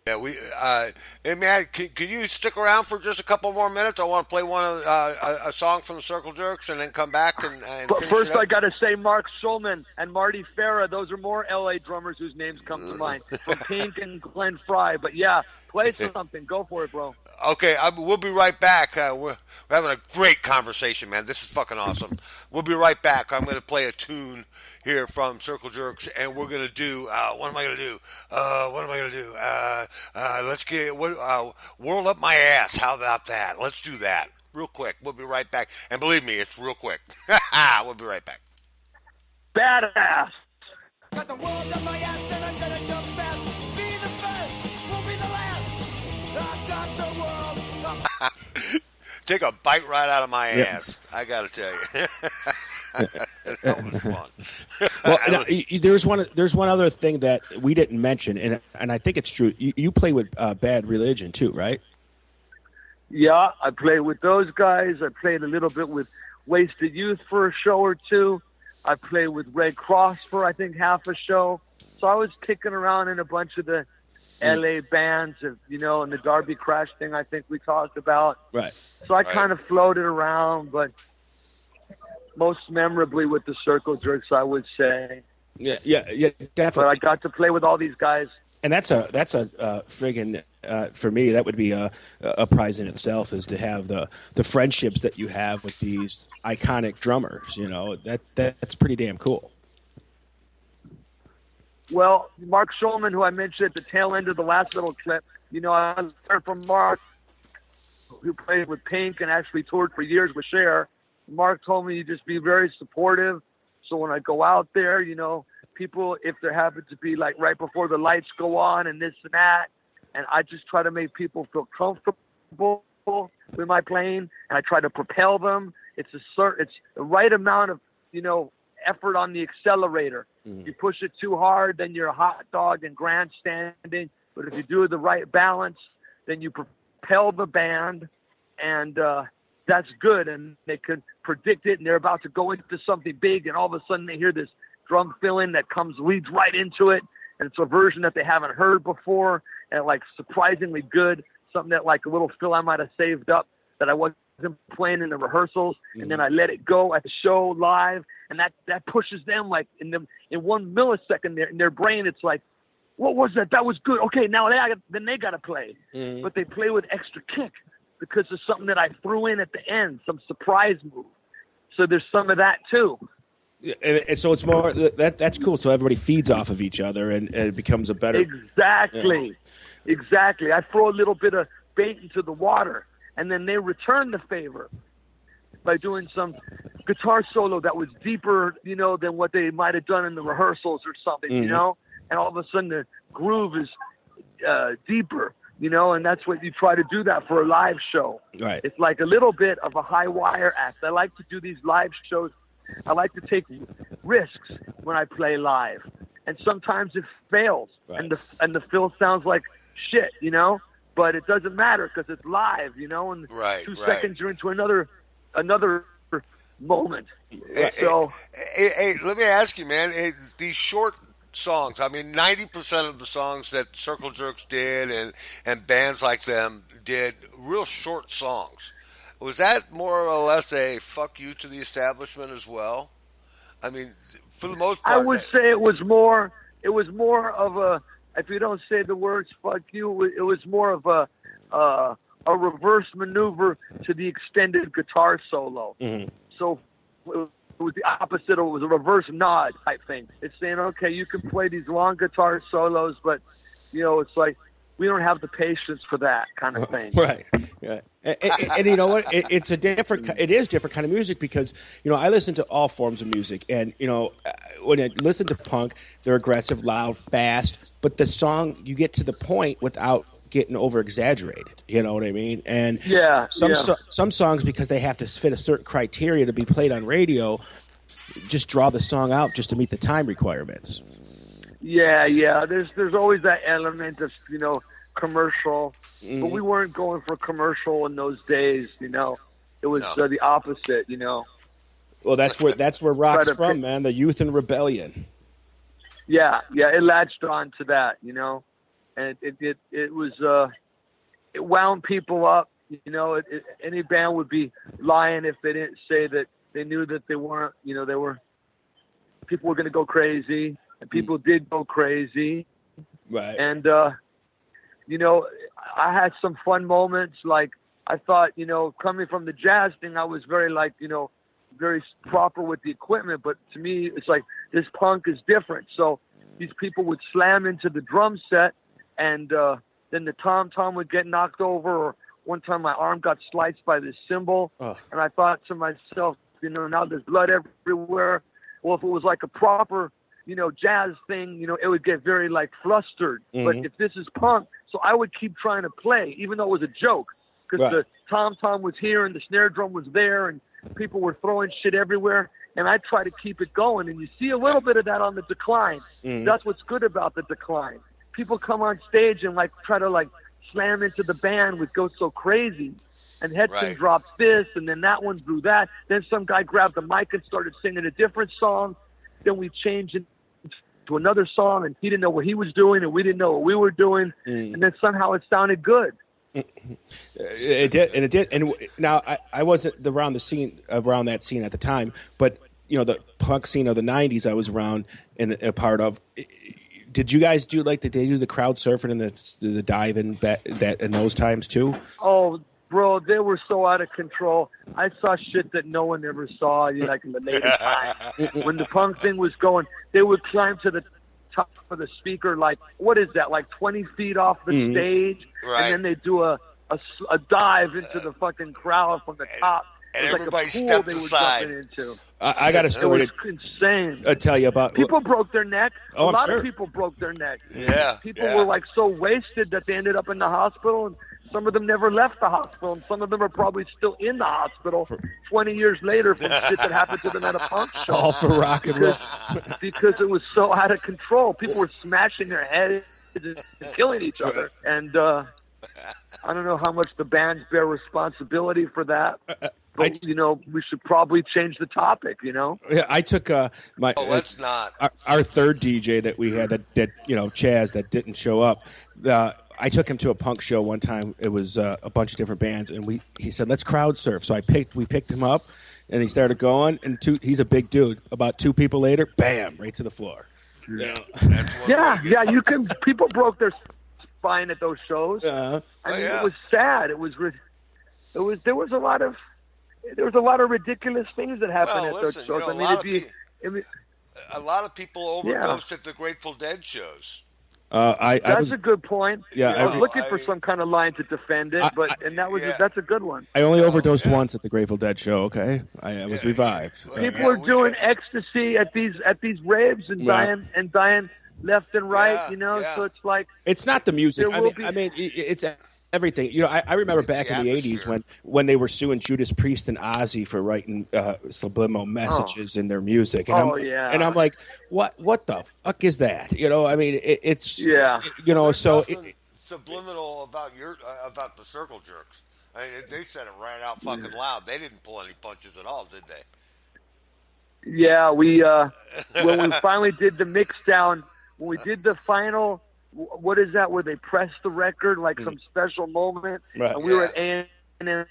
Yeah, hey man, can you stick around for just a couple more minutes? I want to play a song from the Circle Jerks and then come back and but finish first it up. I got to say Mark Schulman and Marty Farah. Those are more LA drummers whose names come to mind from Pink and Glenn Fry. But yeah, play something. Go for it, bro. Okay, we'll be right back. We're having a great conversation, man. This is fucking awesome. We'll be right back. I'm going to play a tune here from Circle Jerks, and we're going to do, what am I going to do? Let's get, Whirl Up My Ass. How about that? Let's do that real quick. We'll be right back. And believe me, it's real quick. We'll be right back. Badass. Got the world up my ass and I'm gonna jump fast. Be the first, won't be the last. I've got the world take a bite right out of my ass. I got to tell you. That was fun. Well, there's one other thing that we didn't mention, and I think it's true. You play with Bad Religion too, right? Yeah, I played with those guys. I played a little bit with Wasted Youth for a show or two. I played with Red Cross for, I think, half a show. So I was kicking around in a bunch of the L.A. bands, and the Darby Crash thing I think we talked about. Right. So I kind of floated around, but most memorably with the Circle Jerks, I would say. Yeah, definitely. But I got to play with all these guys. And that's a friggin' for me, that would be a prize in itself, is to have the friendships that you have with these iconic drummers. That's pretty damn cool. Well, Mark Schulman, who I mentioned at the tail end of the last little clip, I learned from Mark, who played with Pink and actually toured for years with Cher. Mark told me to just be very supportive. So when I go out there, people, if there happens to be like right before the lights go on and this and that, and I just try to make people feel comfortable with my playing, and I try to propel them. It's the right amount of, effort on the accelerator. You push it too hard, then you're a hot dog and grandstanding. But if you do the right balance, then you propel the band, and that's good. And they can predict it, and they're about to go into something big, and all of a sudden they hear this drum fill-in that leads right into it, and it's a version that they haven't heard before, and like surprisingly good, something that like a little fill I might have saved up that I wasn't playing in the rehearsals, and then I let it go at the show live, and that pushes them like in 1 millisecond in their brain. It's like, what was that? That was good. Okay, now they got to play, but they play with extra kick because of something that I threw in at the end, some surprise move. So there's some of that too. And so it's more that's cool. So everybody feeds off of each other, and it becomes a better. Exactly. I throw a little bit of bait into the water, and then they return the favor by doing some guitar solo that was deeper, than what they might have done in the rehearsals or something, and all of a sudden the groove is deeper, and that's what you try to do that for a live show. Right. It's like a little bit of a high wire act. I like to do these live shows. I like to take risks when I play live, and sometimes it fails, right. and the fill sounds like shit, but it doesn't matter because it's live, and 2 seconds you're into another moment. So, hey, let me ask you, man. These short songs. I mean, 90% of the songs that Circle Jerks did and bands like them did real short songs. Was that more or less a fuck you to the establishment as well? I mean, for the most part, I would say it was more of a, if you don't say the words fuck you, it was more of a reverse maneuver to the extended guitar solo. So it was the opposite. It was a reverse nod type thing. It's saying, okay, you can play these long guitar solos, but it's like we don't have the patience for that kind of thing. Right. Yeah. And you know what? It is different kind of music because, I listen to all forms of music. And, when I listen to punk, they're aggressive, loud, fast. But the song, you get to the point without getting over-exaggerated. You know what I mean? And some songs, because they have to fit a certain criteria to be played on radio, just draw the song out just to meet the time requirements. Yeah. There's always that element of, commercial, but we weren't going for commercial in those days. It was the opposite. Well, that's where rock's from, man. The youth and rebellion. Yeah, it latched on to that, and it was it wound people up. Any band would be lying if they didn't say that they knew that they weren't. People were going to go crazy. And people did go crazy. Right. And, I had some fun moments. Like, I thought, coming from the jazz thing, I was very, very proper with the equipment. But to me, it's like this punk is different. So these people would slam into the drum set, and then the tom-tom would get knocked over. Or one time my arm got sliced by this cymbal. And I thought to myself, now there's blood everywhere. Well, if it was like a proper jazz thing, it would get very flustered. But if this is punk, so I would keep trying to play, even though it was a joke. because Right. the tom-tom was here and the snare drum was there and people were throwing shit everywhere. And I try to keep it going. And you see a little bit of that on the decline. That's what's good about the decline. People come on stage and like try to like slam into the band with Go So Crazy. And Hedson Right. drops this, and then that one drew that. Then some guy grabbed the mic and started singing a different song. Then we changed it to another song, and he didn't know what he was doing, and we didn't know what we were doing. And then somehow it sounded good. It did. And now I wasn't around that scene at the time, but the punk scene of the '90s I was around and a part of. Did you guys do did they do the crowd surfing and the diving that in those times too? Oh, bro, they were so out of control. I saw shit that no one ever saw, like in the later time. When the punk thing was going, they would climb to the top of the speaker, like, what is that, like 20 feet off the stage? Right. And then they do a dive into the fucking crowd from the top. And It was everybody like a pool stepped they were aside. jumping into. I got a It story was insane. to tell you about. People broke their neck. Oh, A I'm lot sure. of people broke their neck. Yeah. People yeah. were like so wasted that they ended up in the hospital, and some of them never left the hospital, and some of them are probably still in the hospital 20 years later from shit that happened to them at a punk show. All for rock and roll. Because it was so out of control. People were smashing their heads and killing each other. And I don't know how much the bands bear responsibility for that. But, we should probably change the topic, Yeah, I took my. Let's not. Our third DJ that we had that Chaz that didn't show up. I took him to a punk show one time. It was a bunch of different bands, and he said, "Let's crowd surf." So we picked him up, and he started going. And he's a big dude. About 2 people later, bam, right to the floor. Yeah, you can. People broke their spine at those shows. I mean, it was sad. There was a lot of ridiculous things that happened at those shows. A lot of people overdosed at the Grateful Dead shows. That's a good point. Yeah, I was looking for some kind of line to defend it, that's a good one. I only overdosed once at the Grateful Dead show. Okay, I was revived. People are doing ecstasy at these raves and dying left and right. So it's like it's not the music. there I mean, it's everything. I remember back in the '80s when they were suing Judas Priest and Ozzy for writing subliminal messages in their music, and I'm like, what the fuck is that? I mean, it's so subliminal about the circle jerks. I mean, they said it right out fucking loud. They didn't pull any punches at all, did they? Yeah, we when we finally did the mix down, when we did the final. What is that? Where they press the record like some special moment? Right. And we were at A&M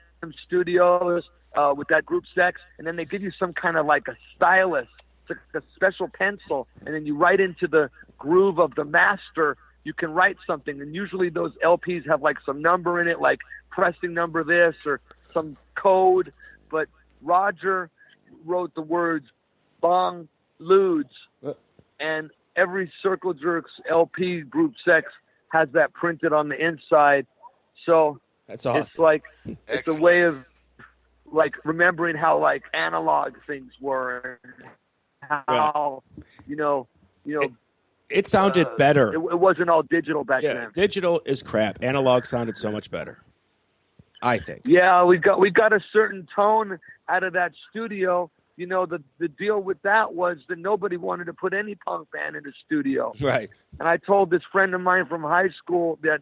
Studios with that group Sex, and then they give you some kind of like a stylus, it's like a special pencil, and then you write into the groove of the master. You can write something, and usually those LPs have like some number in it, like pressing number this or some code. But Roger wrote the words "Bong Ludes," and every Circle Jerks LP group Sex has that printed on the inside. So that's awesome. It's like it's a way of like remembering how like analog things were, and how it sounded better. It wasn't all digital back then. Digital is crap. Analog sounded so much better, I think. Yeah, we got a certain tone out of that studio. The deal with that was that nobody wanted to put any punk band in the studio. Right. And I told this friend of mine from high school that,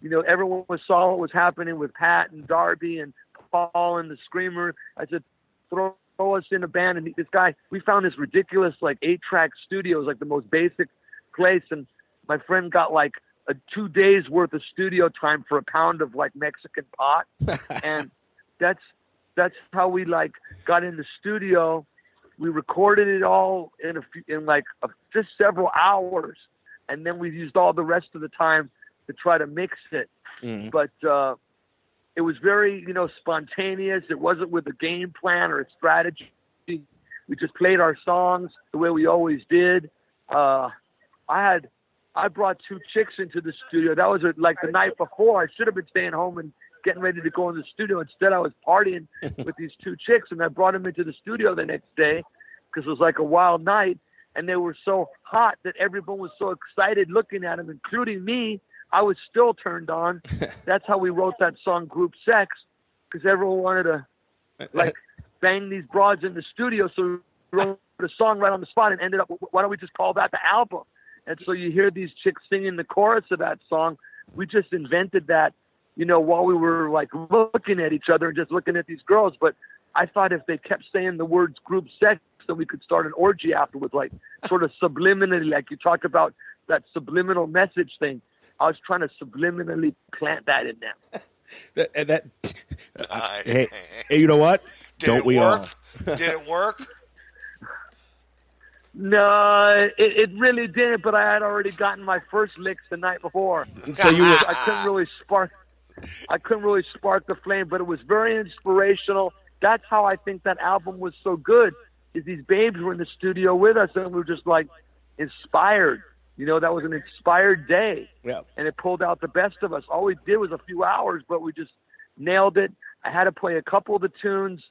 everyone saw what was happening with Pat and Darby and Paul and the Screamer. I said, throw us in a band. And this guy, we found this ridiculous, 8-track studio. It was like the most basic place. And my friend got 2 days worth of studio time for a pound of Mexican pot. And that's how we got in the studio. We recorded it all in just several hours, and then we used all the rest of the time to try to mix it. But it was very spontaneous. It wasn't with a game plan or a strategy. We just played our songs the way we always did. I brought 2 chicks into the studio. That was the night before. I should have been staying home and getting ready to go in the studio. Instead, I was partying with these 2 chicks, and I brought them into the studio the next day because it was like a wild night, and they were so hot that everyone was so excited looking at them, including me, I was still turned on. That's how we wrote that song Group Sex, because everyone wanted to like bang these broads in the studio. So we wrote a song right on the spot and ended up, why don't we just call that the album? And so you hear these chicks singing the chorus of that song. We just invented that, you know, while we were like looking at each other and just looking at these girls. But I thought if they kept saying the words Group Sex, then we could start an orgy afterwards, like sort of subliminally, like you talk about that subliminal message thing. I was trying to subliminally plant that in them. Hey, you know what? Did it work? Did it work? No, it really didn't, but I had already gotten my first licks the night before. So you were, I couldn't really spark the flame, but it was very inspirational. That's how I think that album was so good, is these babes were in the studio with us and we were just like inspired. You know, that was an inspired day. Yeah. And it pulled out the best of us. All we did was a few hours, but we just nailed it. I had to play a couple of the tunes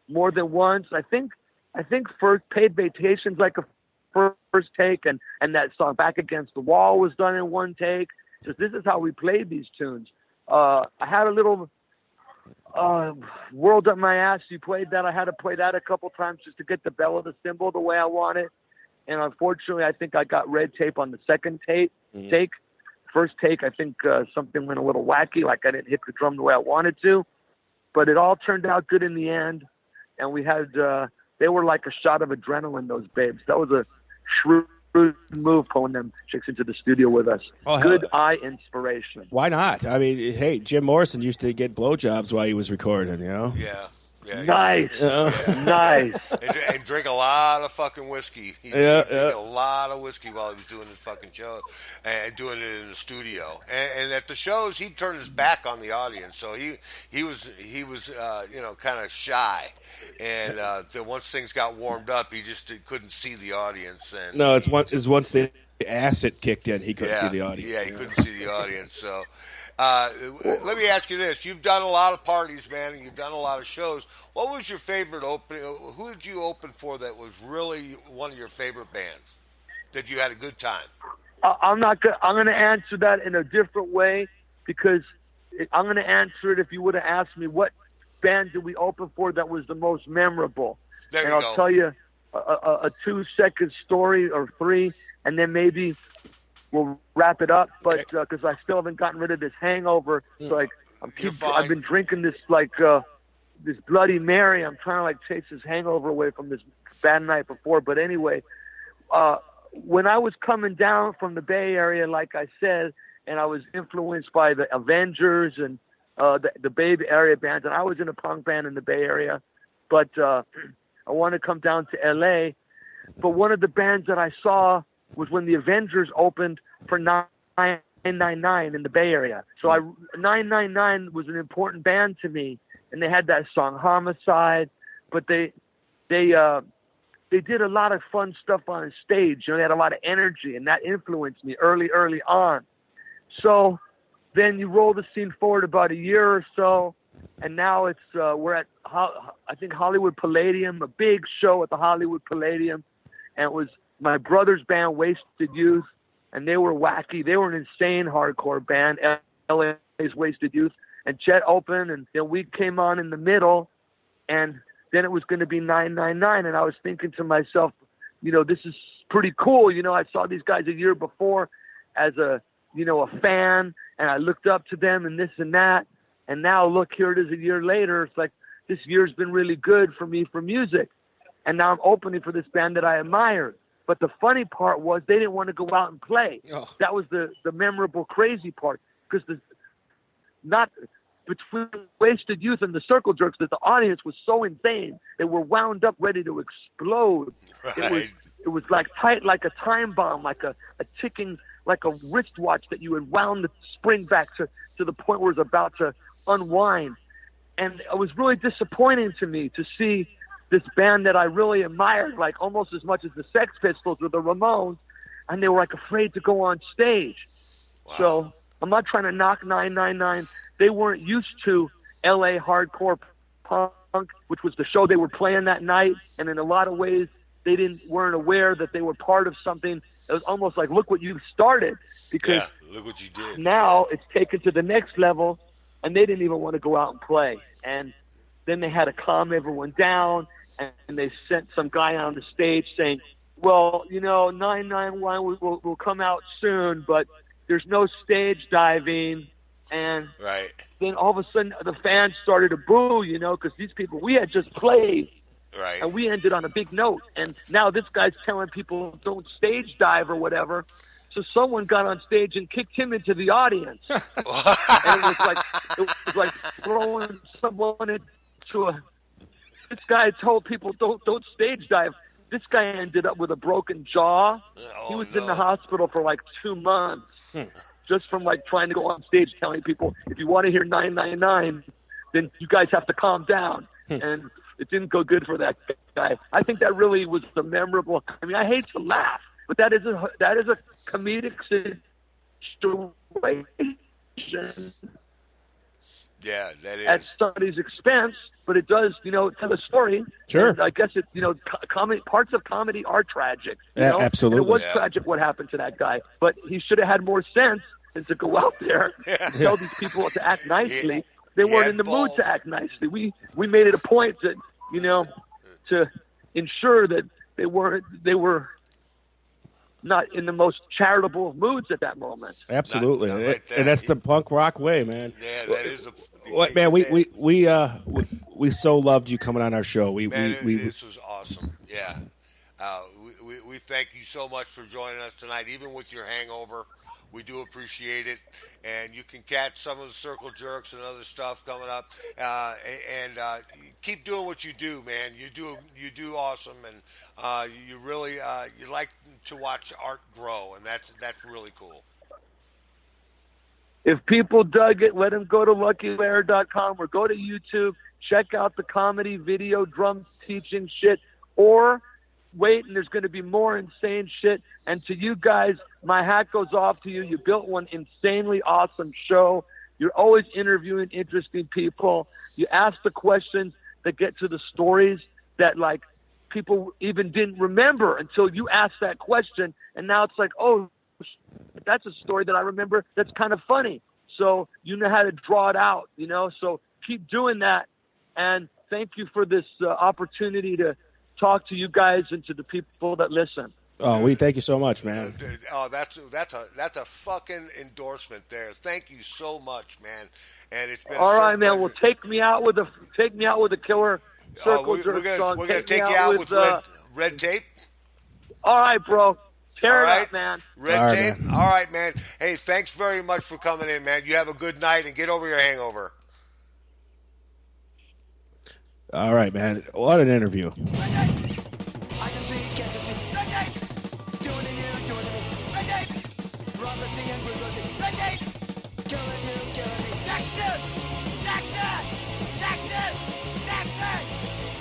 more than once. I think first Paid Vacation's like a first take, and that song Back Against the Wall was done in one take. Just this is how we played these tunes. I had a little World Up My Ass. You played that. I had to play that a couple times just to get the bell of the cymbal the way I want it. And unfortunately, I think I got red tape on the second take. First take, I think something went a little wacky, like I didn't hit the drum the way I wanted to. But it all turned out good in the end. And we had, they were like a shot of adrenaline, those babes. That was a shrewd move pulling them chicks into the studio with us. Oh, good eye inspiration. Why not? I mean, hey, Jim Morrison used to get blowjobs while he was recording, you know? Yeah. Nice. Nice. And drink a lot of fucking whiskey. He drank a lot of whiskey while he was doing his fucking show and doing it in the studio. And at the shows, he'd turn his back on the audience, so he was you know, kind of shy. And so once things got warmed up, he just couldn't see the audience. And no, it's once the acid kicked in, he couldn't see the audience. Yeah, he couldn't see the audience. So. Let me ask you this. You've done a lot of parties, man, and you've done a lot of shows. What was your favorite opening? Who did you open for that was really one of your favorite bands that you had a good time? I'm going to answer that in a different way, because I'm going to answer it if you would have asked me what band did we open for that was the most memorable. There and you go. I'll tell you a 2-second story or 3, and then maybe we'll wrap it up, but because I still haven't gotten rid of this hangover, so like I've been drinking this like this Bloody Mary. I'm trying to like chase this hangover away from this bad night before. But anyway, when I was coming down from the Bay Area, like I said, and I was influenced by the Avengers and the Bay Area bands, and I was in a punk band in the Bay Area, but I wanted to come down to LA. But one of the bands that I saw was when the Avengers opened for 999 in the Bay Area. So 999 was an important band to me, and they had that song Homicide, but they did a lot of fun stuff on stage. You know, they had a lot of energy, and that influenced me early on. So then you roll the scene forward about a year or so, and now it's we're at I think Hollywood Palladium, a big show at the Hollywood Palladium, and it was my brother's band, Wasted Youth, and they were wacky. They were an insane hardcore band, LA's Wasted Youth. And Jet opened, and then we came on in the middle, and then it was going to be 999. And I was thinking to myself, you know, this is pretty cool. You know, I saw these guys a year before as a fan, and I looked up to them and this and that. And now, look, here it is a year later. It's like this year's been really good for me for music. And now I'm opening for this band that I admired. But the funny part was they didn't want to go out and play. Oh. That was the memorable, crazy part. Because not between Wasted Youth and the Circle Jerks, that the audience was so insane. They were wound up, ready to explode. Right. It was like tight, like a time bomb, like a ticking, like a wristwatch that you had wound the spring back to the point where it was about to unwind. And it was really disappointing to me to see this band that I really admired, like almost as much as the Sex Pistols or the Ramones, and they were like afraid to go on stage. Wow. So I'm not trying to knock 999. They weren't used to LA hardcore punk, which was the show they were playing that night, and in a lot of ways they weren't aware that they were part of something it was almost like, look what you started, because look what you did. now it's taken to the next level, and they didn't even want to go out and play. And then they had to calm everyone down, and they sent some guy on the stage saying, well, 991 will come out soon, but there's no stage diving. And then all of a sudden the fans started to boo, because these people, we had just played. Right. And we ended on a big note. And now this guy's telling people don't stage dive or whatever. So someone got on stage and kicked him into the audience. And it was like throwing someone into a... This guy told people don't stage dive. This guy ended up with a broken jaw. He was in the hospital for like 2 months. Just from like trying to go on stage telling people, if you want to hear 999, then you guys have to calm down. And it didn't go good for that guy. I think that really was the memorable. I mean, I hate to laugh, but that is a comedic situation. Yeah, that is. At somebody's expense, but it does, tell a story. Sure. And I guess it, comedy, parts of comedy are tragic. Absolutely. And it was tragic what happened to that guy, but he should have had more sense than to go out there and tell these people to act nicely. They weren't in the mood to act nicely. We made it a point that, to ensure that they were not in the most charitable moods at that moment. Absolutely. Not like that. And that's the punk rock way, man. Yeah, that is man, we so loved you coming on our show. This was awesome. Yeah. We thank you so much for joining us tonight, even with your hangover. We do appreciate it, and you can catch some of the circle jerks and other stuff coming up. And keep doing what you do, man. You do awesome, and you really you like to watch art grow, and that's really cool. If people dug it, let them go to LuckyLehrer.com or go to YouTube. Check out the comedy video drum teaching shit, or wait, and there's going to be more insane shit. And to you guys, my hat goes off to you. You built one insanely awesome show. You're always interviewing interesting people. You ask the questions that get to the stories that, like, people even didn't remember until you asked that question. And now it's like, oh, that's a story that I remember that's kind of funny. So you know how to draw it out, So keep doing that. And thank you for this opportunity to talk to you guys and to the people that listen. Oh, we thank you so much, man. Oh, that's a fucking endorsement there. Thank you so much, man. And it's been all right, man. pleasure. Well, take me out with a killer circle jerk song. We're gonna take you out with red tape. All right, bro. Tear it right. up, man. Red tape. Man. All right, man. Hey, thanks very much for coming in, man. You have a good night and get over your hangover. All right, man. What an interview. I can see, can't you see? Red tape. Doing to you, doing to me. Red tape. Robert and Bruce Lee. Red tape. Killing you, killing me. Texas! Texas! Texas! Texas!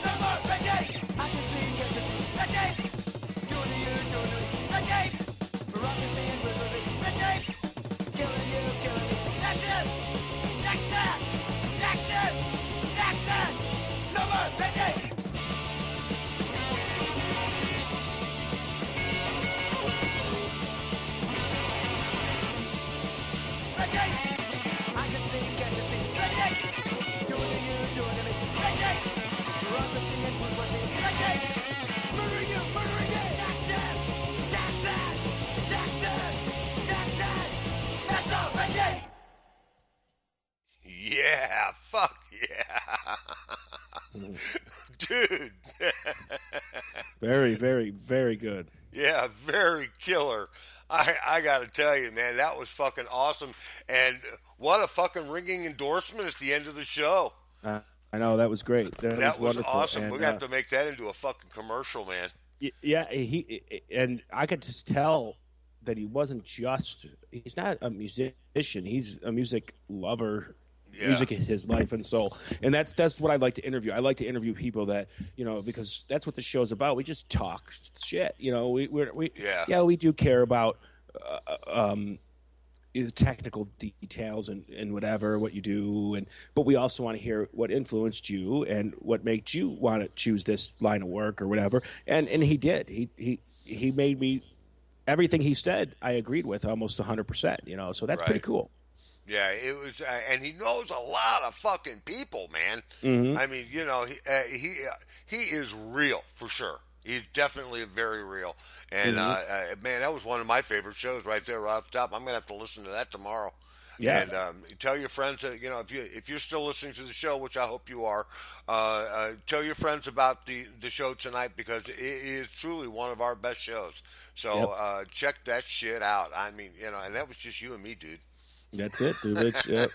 No more red tape. I can see, can't you see? Red tape. Doing to you, doing to me. Red tape. Robert and Bruce Lee. Red tape. Killing you, killing me. Texas! Texas! Texas! Texas! No more red tape. Red tape. I can see, can't you see? Red tape. Doing to you, doing to me. Red tape. You're on the scene, who's rushing? Red tape. Murdering you, murdering me. Texas! Texas! Texas! Texas! That's all red tape. Yeah, fuck yeah. Dude. Very, very, very good. Yeah, very killer. I got to tell you, man, that was fucking awesome. And what a fucking ringing endorsement at the end of the show. I know, that was great. That was wonderful. awesome. And, we're going to have to make that into a fucking commercial, man. Yeah, and I could just tell that he wasn't just, he's not a musician. He's a music lover. Yeah. Music is his life and soul, and that's what I like to interview. I like to interview people that, because that's what the show's about. We just talk shit, we do care about the technical details and whatever what you do, but we also want to hear what influenced you and what made you want to choose this line of work or whatever. And he did. He made me everything he said, I agreed with almost 100%. You know, so that's pretty Right. cool. Yeah, it was, and he knows a lot of fucking people, man. Mm-hmm. I mean, he is real for sure. He's definitely very real, and man, that was one of my favorite shows right there, right off the top. I'm gonna have to listen to that tomorrow. Yeah. And tell your friends that if you're still listening to the show, which I hope you are, tell your friends about the show tonight because it is truly one of our best shows. So check that shit out. I mean, and that was just you and me, dude. That's it, dude. Yep.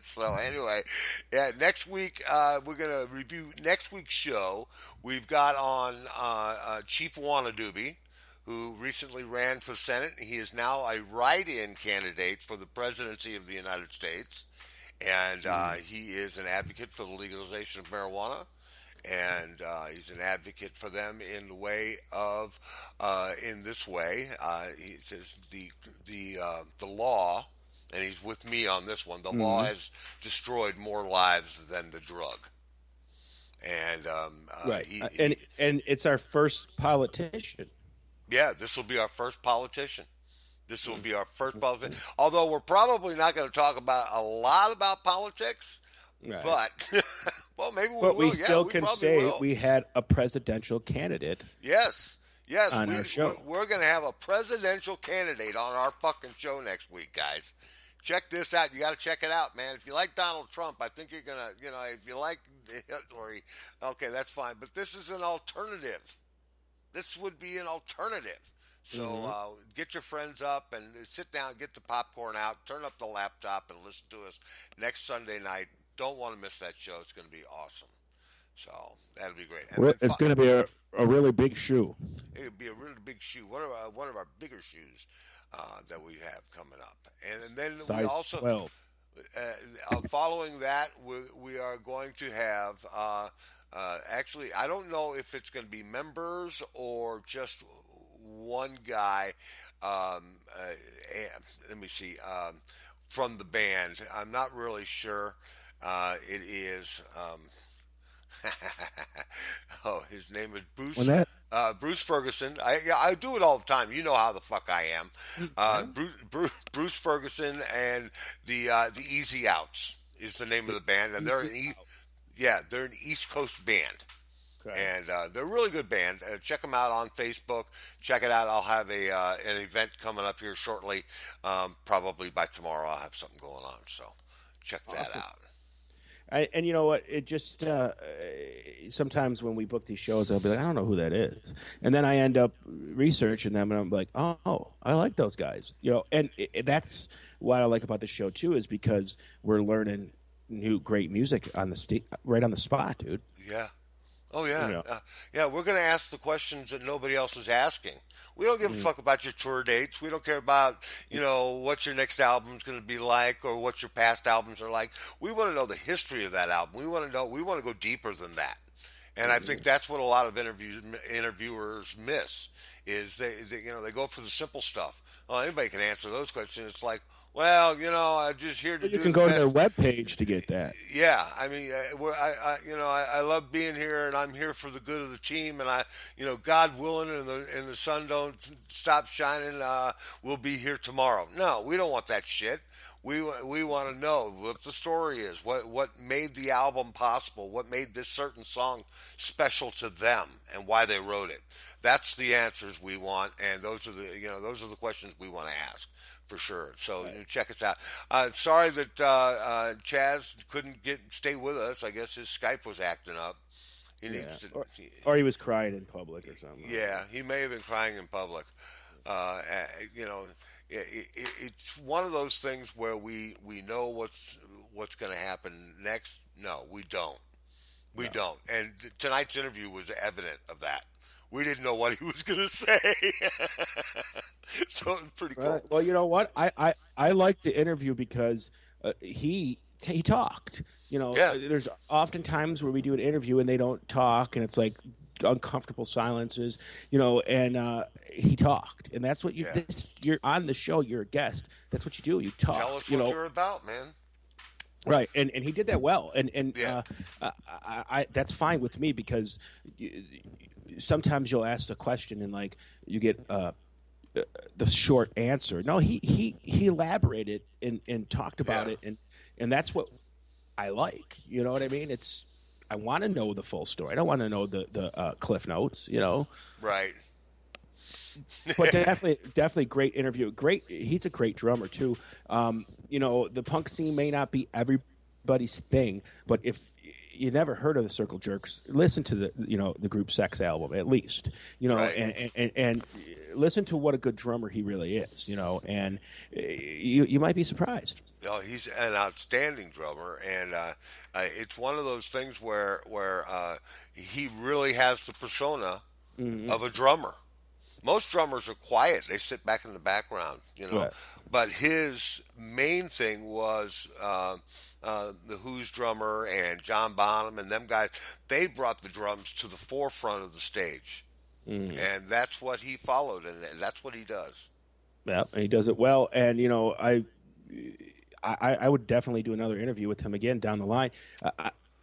So anyway, yeah, next week we're gonna review next week's show. We've got on Chief Wannadoobie, who recently ran for Senate. He is now a write-in candidate for the presidency of the United States, and he is an advocate for the legalization of marijuana. And he's an advocate for them in the way of, in this way, he says the law. And he's with me on this one. The law has destroyed more lives than the drug. And Right. And it's our first politician. yeah, this will be our first politician. This will be our first politician. Although we're probably not going to talk about a lot about politics, Right. but well, maybe we But will. we still we can probably say will. we had a presidential candidate. Yes. On our show. We're going to have a presidential candidate on our fucking show next week, guys. Check this out. You got to check it out, man. If you like Donald Trump, I think you're going to, if you like Hillary, okay, that's fine. But this is an alternative. This would be an alternative. So get your friends up and sit down, get the popcorn out, turn up the laptop, and listen to us next Sunday night. Don't want to miss that show. It's going to be awesome. So that'll be great. And It's going to be a really big shoe. it would be a really big shoe. One of our bigger shoes that we have coming up. And then we Size also 12. following that, we are going to have actually, I don't know if it's going to be members or just one guy. Let me see. From the band, I'm not really sure. It is. Oh, his name is Bruce. Bruce Ferguson. I do it all the time. You know how the fuck I am. Bruce Ferguson and the Easy Outs is the name of the band, and they're they're an East Coast band. Okay. And they're a really good band. Check them out on Facebook. Check it out. I'll have an event coming up here shortly. Probably by tomorrow I'll have something going on. So check that out. And you know what? It just sometimes when we book these shows, I'll be like, I don't know who that is, and then I end up researching them, and I'm like, oh, I like those guys, And that's what I like about the show too, is because we're learning new great music on right on the spot, dude. Yeah. Oh yeah, we're going to ask the questions that nobody else is asking. We don't give a fuck about your tour dates. We don't care about what your next album's going to be like or what your past albums are like. We want to know the history of that album. We want to know. We want to go deeper than that. And I think that's what a lot of interviewers miss is they go for the simple stuff. Oh, anybody can answer those questions. It's like, well, I'm just here to do. You can go to their webpage to get that. Yeah, I mean, I love being here, and I'm here for the good of the team, and God willing, and the sun don't stop shining, we'll be here tomorrow. No, we don't want that shit. We want to know what the story is, what made the album possible, what made this certain song special to them, and why they wrote it. That's the answers we want, and those are the questions we want to ask. For sure. So check us out. Sorry that Chaz couldn't stay with us. I guess his Skype was acting up. He needs to, or he was crying in public or something. Yeah, he may have been crying in public. It's one of those things where we know what's going to happen next. No, we don't. We don't. And tonight's interview was evident of that. We didn't know what he was going to say. So it's pretty cool. Well, you know what? I like the interview because he talked. There's often times where we do an interview and they don't talk, and it's like uncomfortable silences, and he talked. And that's what you're on the show, you're a guest. That's what you do. You talk. Tell us what you're about, man. Right, and he did that well, and I that's fine with me because sometimes you'll ask a question and like you get the short answer. No, he elaborated and talked about Yeah. it, and that's what I like. You know what I mean? I want to know the full story. I don't want to know the cliff notes. Right. But definitely great interview. Great, he's a great drummer too. The punk scene may not be everybody's thing, but if you never heard of the Circle Jerks, listen to the group Sex album at least. Right. And listen to what a good drummer he really is. And you might be surprised. No, he's an outstanding drummer, and it's one of those things where he really has the persona of a drummer. Most drummers are quiet; they sit back in the background, Right. But his main thing was the Who's drummer and John Bonham and them guys. They brought the drums to the forefront of the stage, and that's what he followed, and that's what he does. Yeah, and he does it well. And I would definitely do another interview with him again down the line.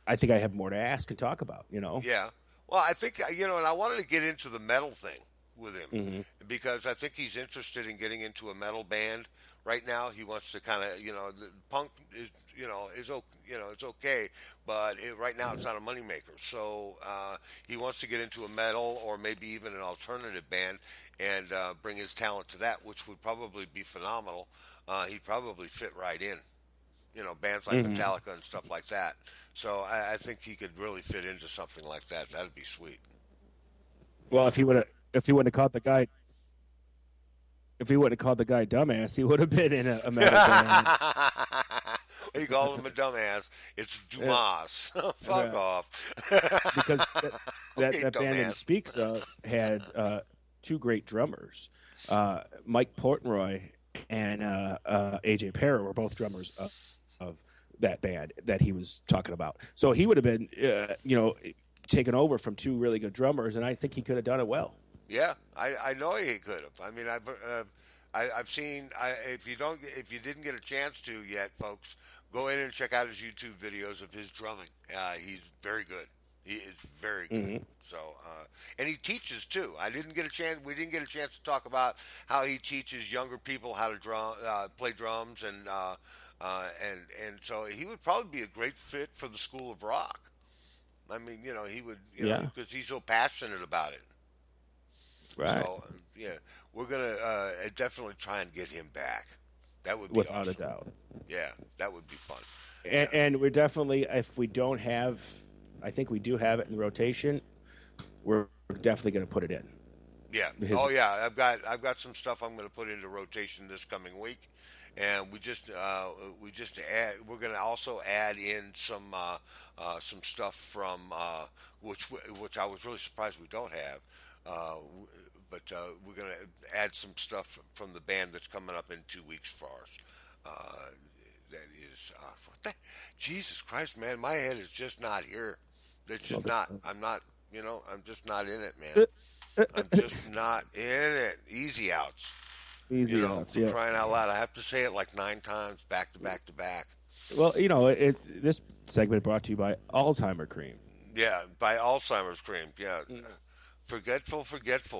I think I have more to ask and talk about. Yeah. Well, I think and I wanted to get into the metal thing with him because I think he's interested in getting into a metal band right now. He wants to kind of the punk is it's okay, but right now it's not a moneymaker. So he wants to get into a metal or maybe even an alternative band and bring his talent to that, which would probably be phenomenal. He'd probably fit right in. Bands like Metallica and stuff like that. So I think he could really fit into something like that. That'd be sweet. Well, if he wouldn't have caught the guy, dumbass, he would have been in a metal band. You call him a dumbass. It's Dumas. Fuck off. Because Okay, that band that he speaks of had two great drummers, Mike Portnoy and AJ Parra were both drummers of that band that he was talking about. So he would have been, taken over from two really good drummers, and I think he could have done it well. Yeah, I know he could have. I mean, I've seen. If you didn't get a chance to yet, folks, go in and check out his YouTube videos of his drumming. He's very good. He is very good. So, and he teaches too. We didn't get a chance to talk about how he teaches younger people how to play drums, and so he would probably be a great fit for the School of Rock. I mean, he would, because he's so passionate about it. Right. So, we're gonna definitely try and get him back. That would be Without awesome. a doubt. Yeah, that would be fun. And we're definitely, if we don't have, I think we do have it in rotation, we're definitely going to put it in. Yeah. Oh yeah. I've got some stuff I'm going to put into rotation this coming week, and we're going to also add in some stuff from which I was really surprised we don't have. But we're going to add some stuff from the band that's coming up in 2 weeks for us. That is, Jesus Christ, man, my head is just not here. It's just not. I'm not. I'm just not in it, man. I'm just not in it. Easy outs. Easy outs. For Yeah. crying out loud, I have to say it like 9 times back to back to back. Well, this segment brought to you by Alzheimer Cream. Yeah, by Alzheimer's cream. Yeah. Forgetful,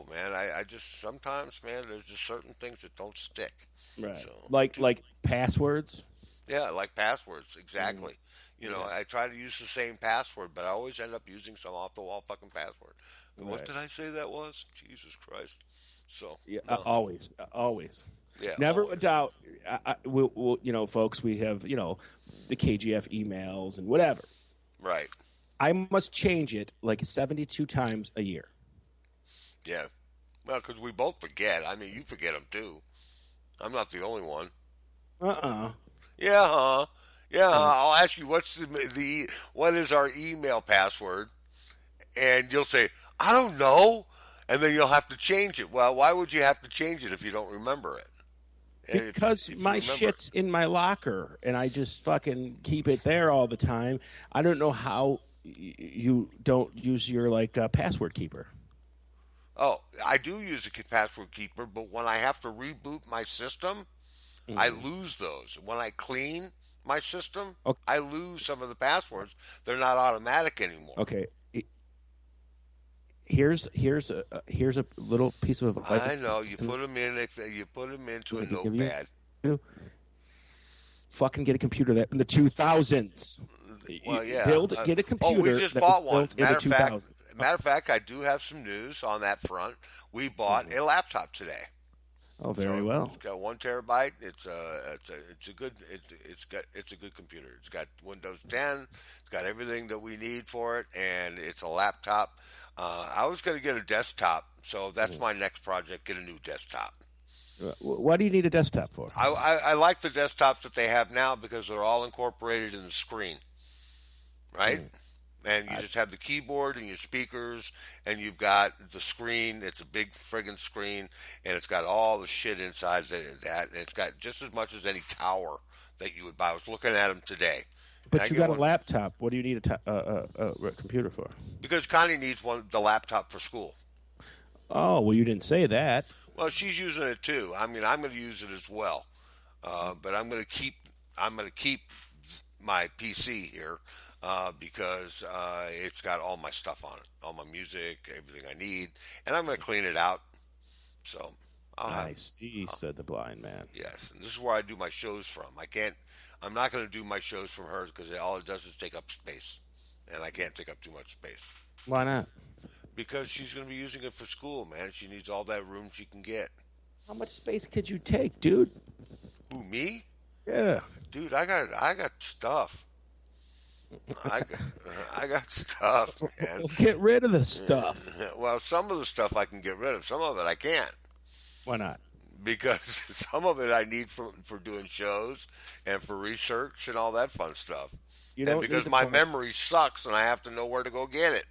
man. I just sometimes, man, there's just certain things that don't stick. Right. So, Like passwords. yeah, like passwords, exactly. I try to use the same password, but I always end up using some off the wall fucking password. What did I say that was? Jesus Christ. So Yeah, no. always. Yeah, Never always. a doubt. We'll, folks, we have, the KGF emails and whatever. Right. I must change it like 72 times a year. Yeah. Well, because we both forget. I mean, you forget them too. I'm not the only one. Yeah, huh? Yeah, I'll ask you what is our email password, and you'll say I don't know, and then you'll have to change it. Well, why would you have to change it if you don't remember it? Because if you my remember shit's in my locker, and I just fucking keep it there all the time. I don't know how you don't use your password keeper. Oh, I do use a password keeper, but when I have to reboot my system, I lose those. When I clean my system, Okay. I lose some of the passwords. They're not automatic anymore. Okay. here's a little piece of advice. I know you put them in. You put them into a I can give notepad. you. Fucking get a computer that in the 2000s. Well, yeah. Get a computer. Oh, we just that bought was one. built in the 2000s. Matter of fact, I do have some news on that front. We bought a laptop today. Oh, very So well. It's got 1 terabyte. It's a good computer. It's got Windows 10. It's got everything that we need for it, and it's a laptop. I was going to get a desktop, so that's my next project. Get a new desktop. What do you need a desktop for? I like the desktops that they have now because they're all incorporated in the screen, right? And you just have the keyboard and your speakers, and you've got the screen. It's a big friggin' screen, and it's got all the shit inside that, and it's got just as much as any tower that you would buy. I was looking at them today. But you got a laptop. What do you need a computer for? Because Connie needs the laptop for school. Oh, well, you didn't say that. Well, she's using it too. I mean, I'm going to use it as well, but I'm going to keep my PC here because it's got all my stuff on it, all my music, everything I need, and I'm going to clean it out. So I see, said the blind man. Yes, and this is where I do my shows from. I'm not going to do my shows from hers because all it does is take up space, and I can't take up too much space. Why not? Because she's going to be using it for school, man. She needs all that room she can get. How much space could you take, dude? Who, me? Yeah. Dude, I got stuff. I got stuff, man. Well, get rid of the stuff. Well, some of the stuff I can get rid of. Some of it I can't. Why not? Because some of it I need for doing shows and for research and all that fun stuff. And because my memory sucks and I have to know where to go get it.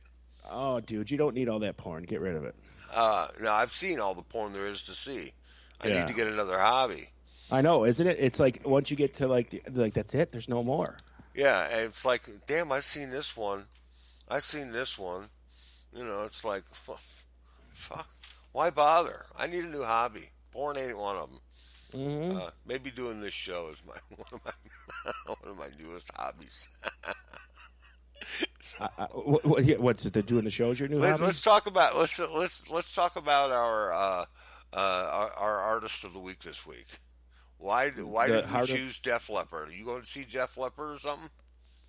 Oh, dude, you don't need all that porn. Get rid of it. No, I've seen all the porn there is to see. I need to get another hobby. I know, isn't it? It's like once you get to like that's it. There's no more. Yeah, and it's like, damn, I've seen this one. You know, it's like, fuck. Why bother? I need a new hobby. Porn ain't one of them. Mm-hmm. Maybe doing this show is one of my newest hobbies. What's it? They're doing the shows? Your new hobby? Let's talk about our artist of the week this week. Why did you choose Def Leppard? Are you going to see Def Leppard or something?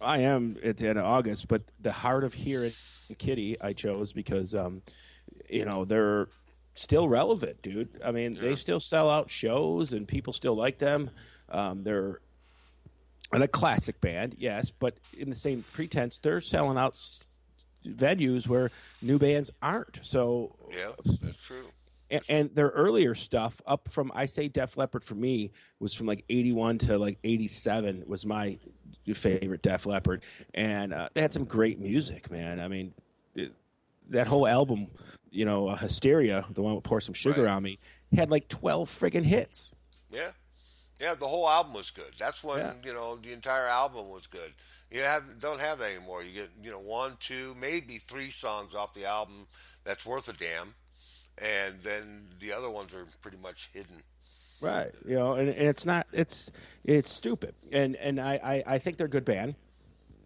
I am at the end of August, but the Heart of Hearing Kitty I chose because they're still relevant, dude. I mean, they still sell out shows and people still like them. They're a classic band, yes, but in the same pretense, they're selling out venues where new bands aren't. So yeah, that's true. And their earlier stuff, up from I say Def Leppard for me was from like 81 to like 87 was my favorite Def Leppard, and they had some great music, man. I mean, that whole album, Hysteria, the one with Pour Some Sugar on Me, had like 12 friggin' hits. Yeah. Yeah, the whole album was good. That's when, the entire album was good. You don't have that anymore. You get, 1, 2, maybe 3 songs off the album that's worth a damn. And then the other ones are pretty much hidden. Right. And it's not, it's stupid. And I think they're a good band.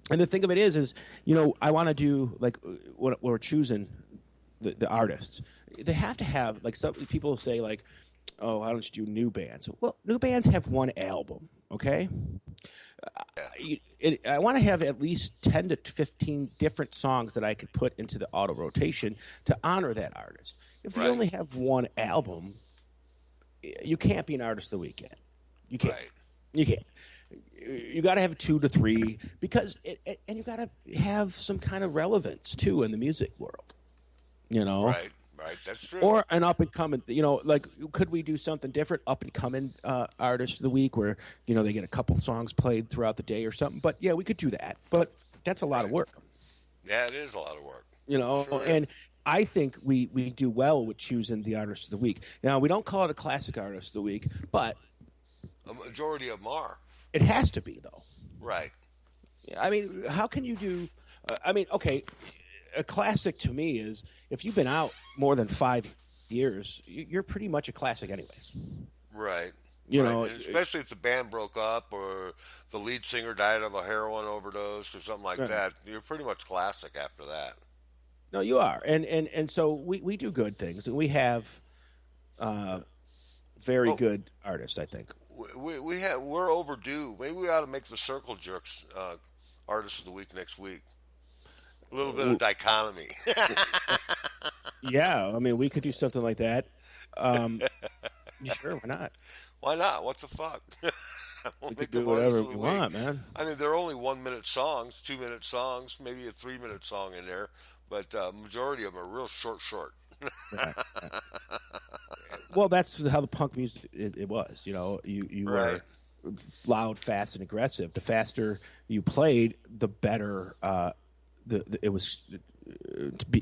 And the thing of it is, I want to do, like, when we're choosing the artists, they have to have, like, some people say, like, oh, why don't you do new bands? Well, new bands have one album, okay? I want to have at least 10 to 15 different songs that I could put into the auto rotation to honor that artist. If you only have one album, you can't be an artist of the weekend. You can't. Right. You can't. You got to have 2 to 3 because and you got to have some kind of relevance too in the music world. Right, that's true. Or an up and coming, like could we do something different? Up and coming artist of the week, where they get a couple songs played throughout the day or something. But yeah, we could do that. But that's a lot of work. Yeah, it is a lot of work. Sure and I think we do well with choosing the artist of the week. Now we don't call it a classic artist of the week, but a majority of them are. It has to be though. Right. I mean, how can you do? Okay. A classic to me is if you've been out more than 5 years, you're pretty much a classic anyways. Right. Right. Especially if the band broke up or the lead singer died of a heroin overdose or something like that. You're pretty much classic after that. No, you are, and so we do good things, and we have very good artists, I think. We're overdue. Maybe we ought to make the Circle Jerks artist of the week next week. A little bit of dichotomy. Yeah, I mean, we could do something like that. Sure, why not? Why not? What the fuck? We could do whatever we want, man. I mean, they're only 1 minute songs, 2 minute songs, maybe a 3 minute song in there, but majority of them are real short. Right. Well, that's how the punk music it was. You know, you Right. were loud, fast, and aggressive. The faster you played, the better it was.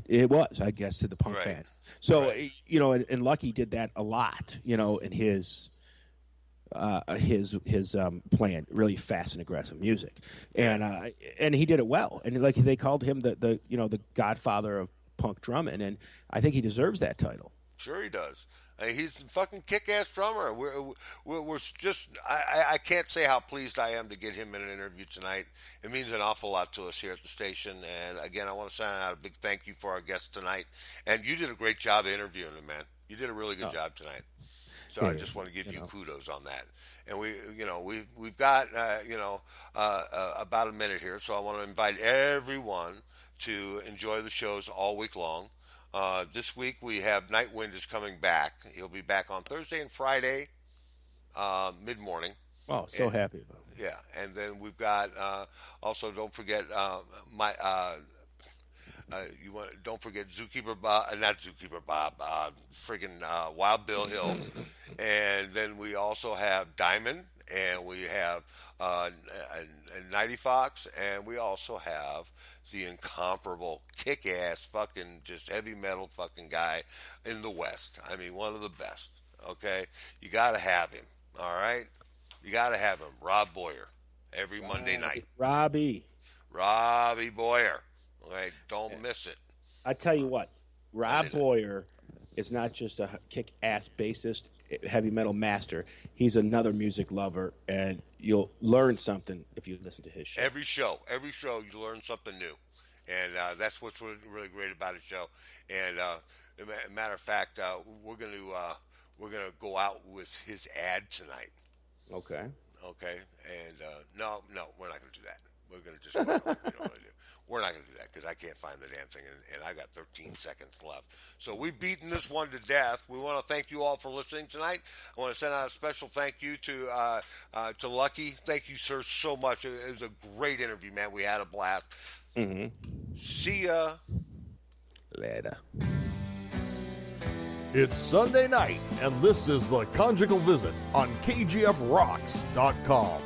It was, I guess, to the punk Right. fans. So Right. you know, and Lucky did that a lot. You know, in his playing really fast and aggressive music, and he did it well. And like they called him the godfather of punk drumming, and I think he deserves that title. Sure, he does. He's a fucking kick-ass drummer. We're just. I can't say how pleased I am to get him in an interview tonight. It means an awful lot to us here at the station. And again, I want to send out a big thank you for our guest tonight. And you did a great job interviewing him, man. You did a really good job tonight. So I just want to give you kudos on that. And we've got about a minute here, so I want to invite everyone to enjoy the shows all week long. This week we have Nightwind is coming back. He'll be back on Thursday and Friday, mid-morning. Oh, so happy about it. Yeah, and then we've got also don't forget don't forget Zookeeper Bob, not Zookeeper Bob, friggin' Wild Bill Hill, and then we also have Diamond, and we have Nighty Fox, and we also have the incomparable, kick-ass, fucking just heavy metal fucking guy in the West. I mean, one of the best. Okay, you got to have him. All right, you got to have him. Rob Boyer, every Monday night. Robbie Boyer. Okay, don't miss it. I tell you what, Rob Boyer is not just a kick-ass bassist, heavy metal master. He's another music lover, and you'll learn something if you listen to his show. Every show, you learn something new, and that's what's really great about his show. And matter of fact, we're gonna go out with his ad tonight. Okay. Okay, and no, we're not gonna do that. We're gonna just go out like we normally do. We're not going to do that because I can't find the damn thing, and I got 13 seconds left. So we've beaten this one to death. We want to thank you all for listening tonight. I want to send out a special thank you to Lucky. Thank you, sir, so much. It was a great interview, man. We had a blast. Mm-hmm. See ya. Later. It's Sunday night, and this is the Conjugal Visit on KGFRocks.com.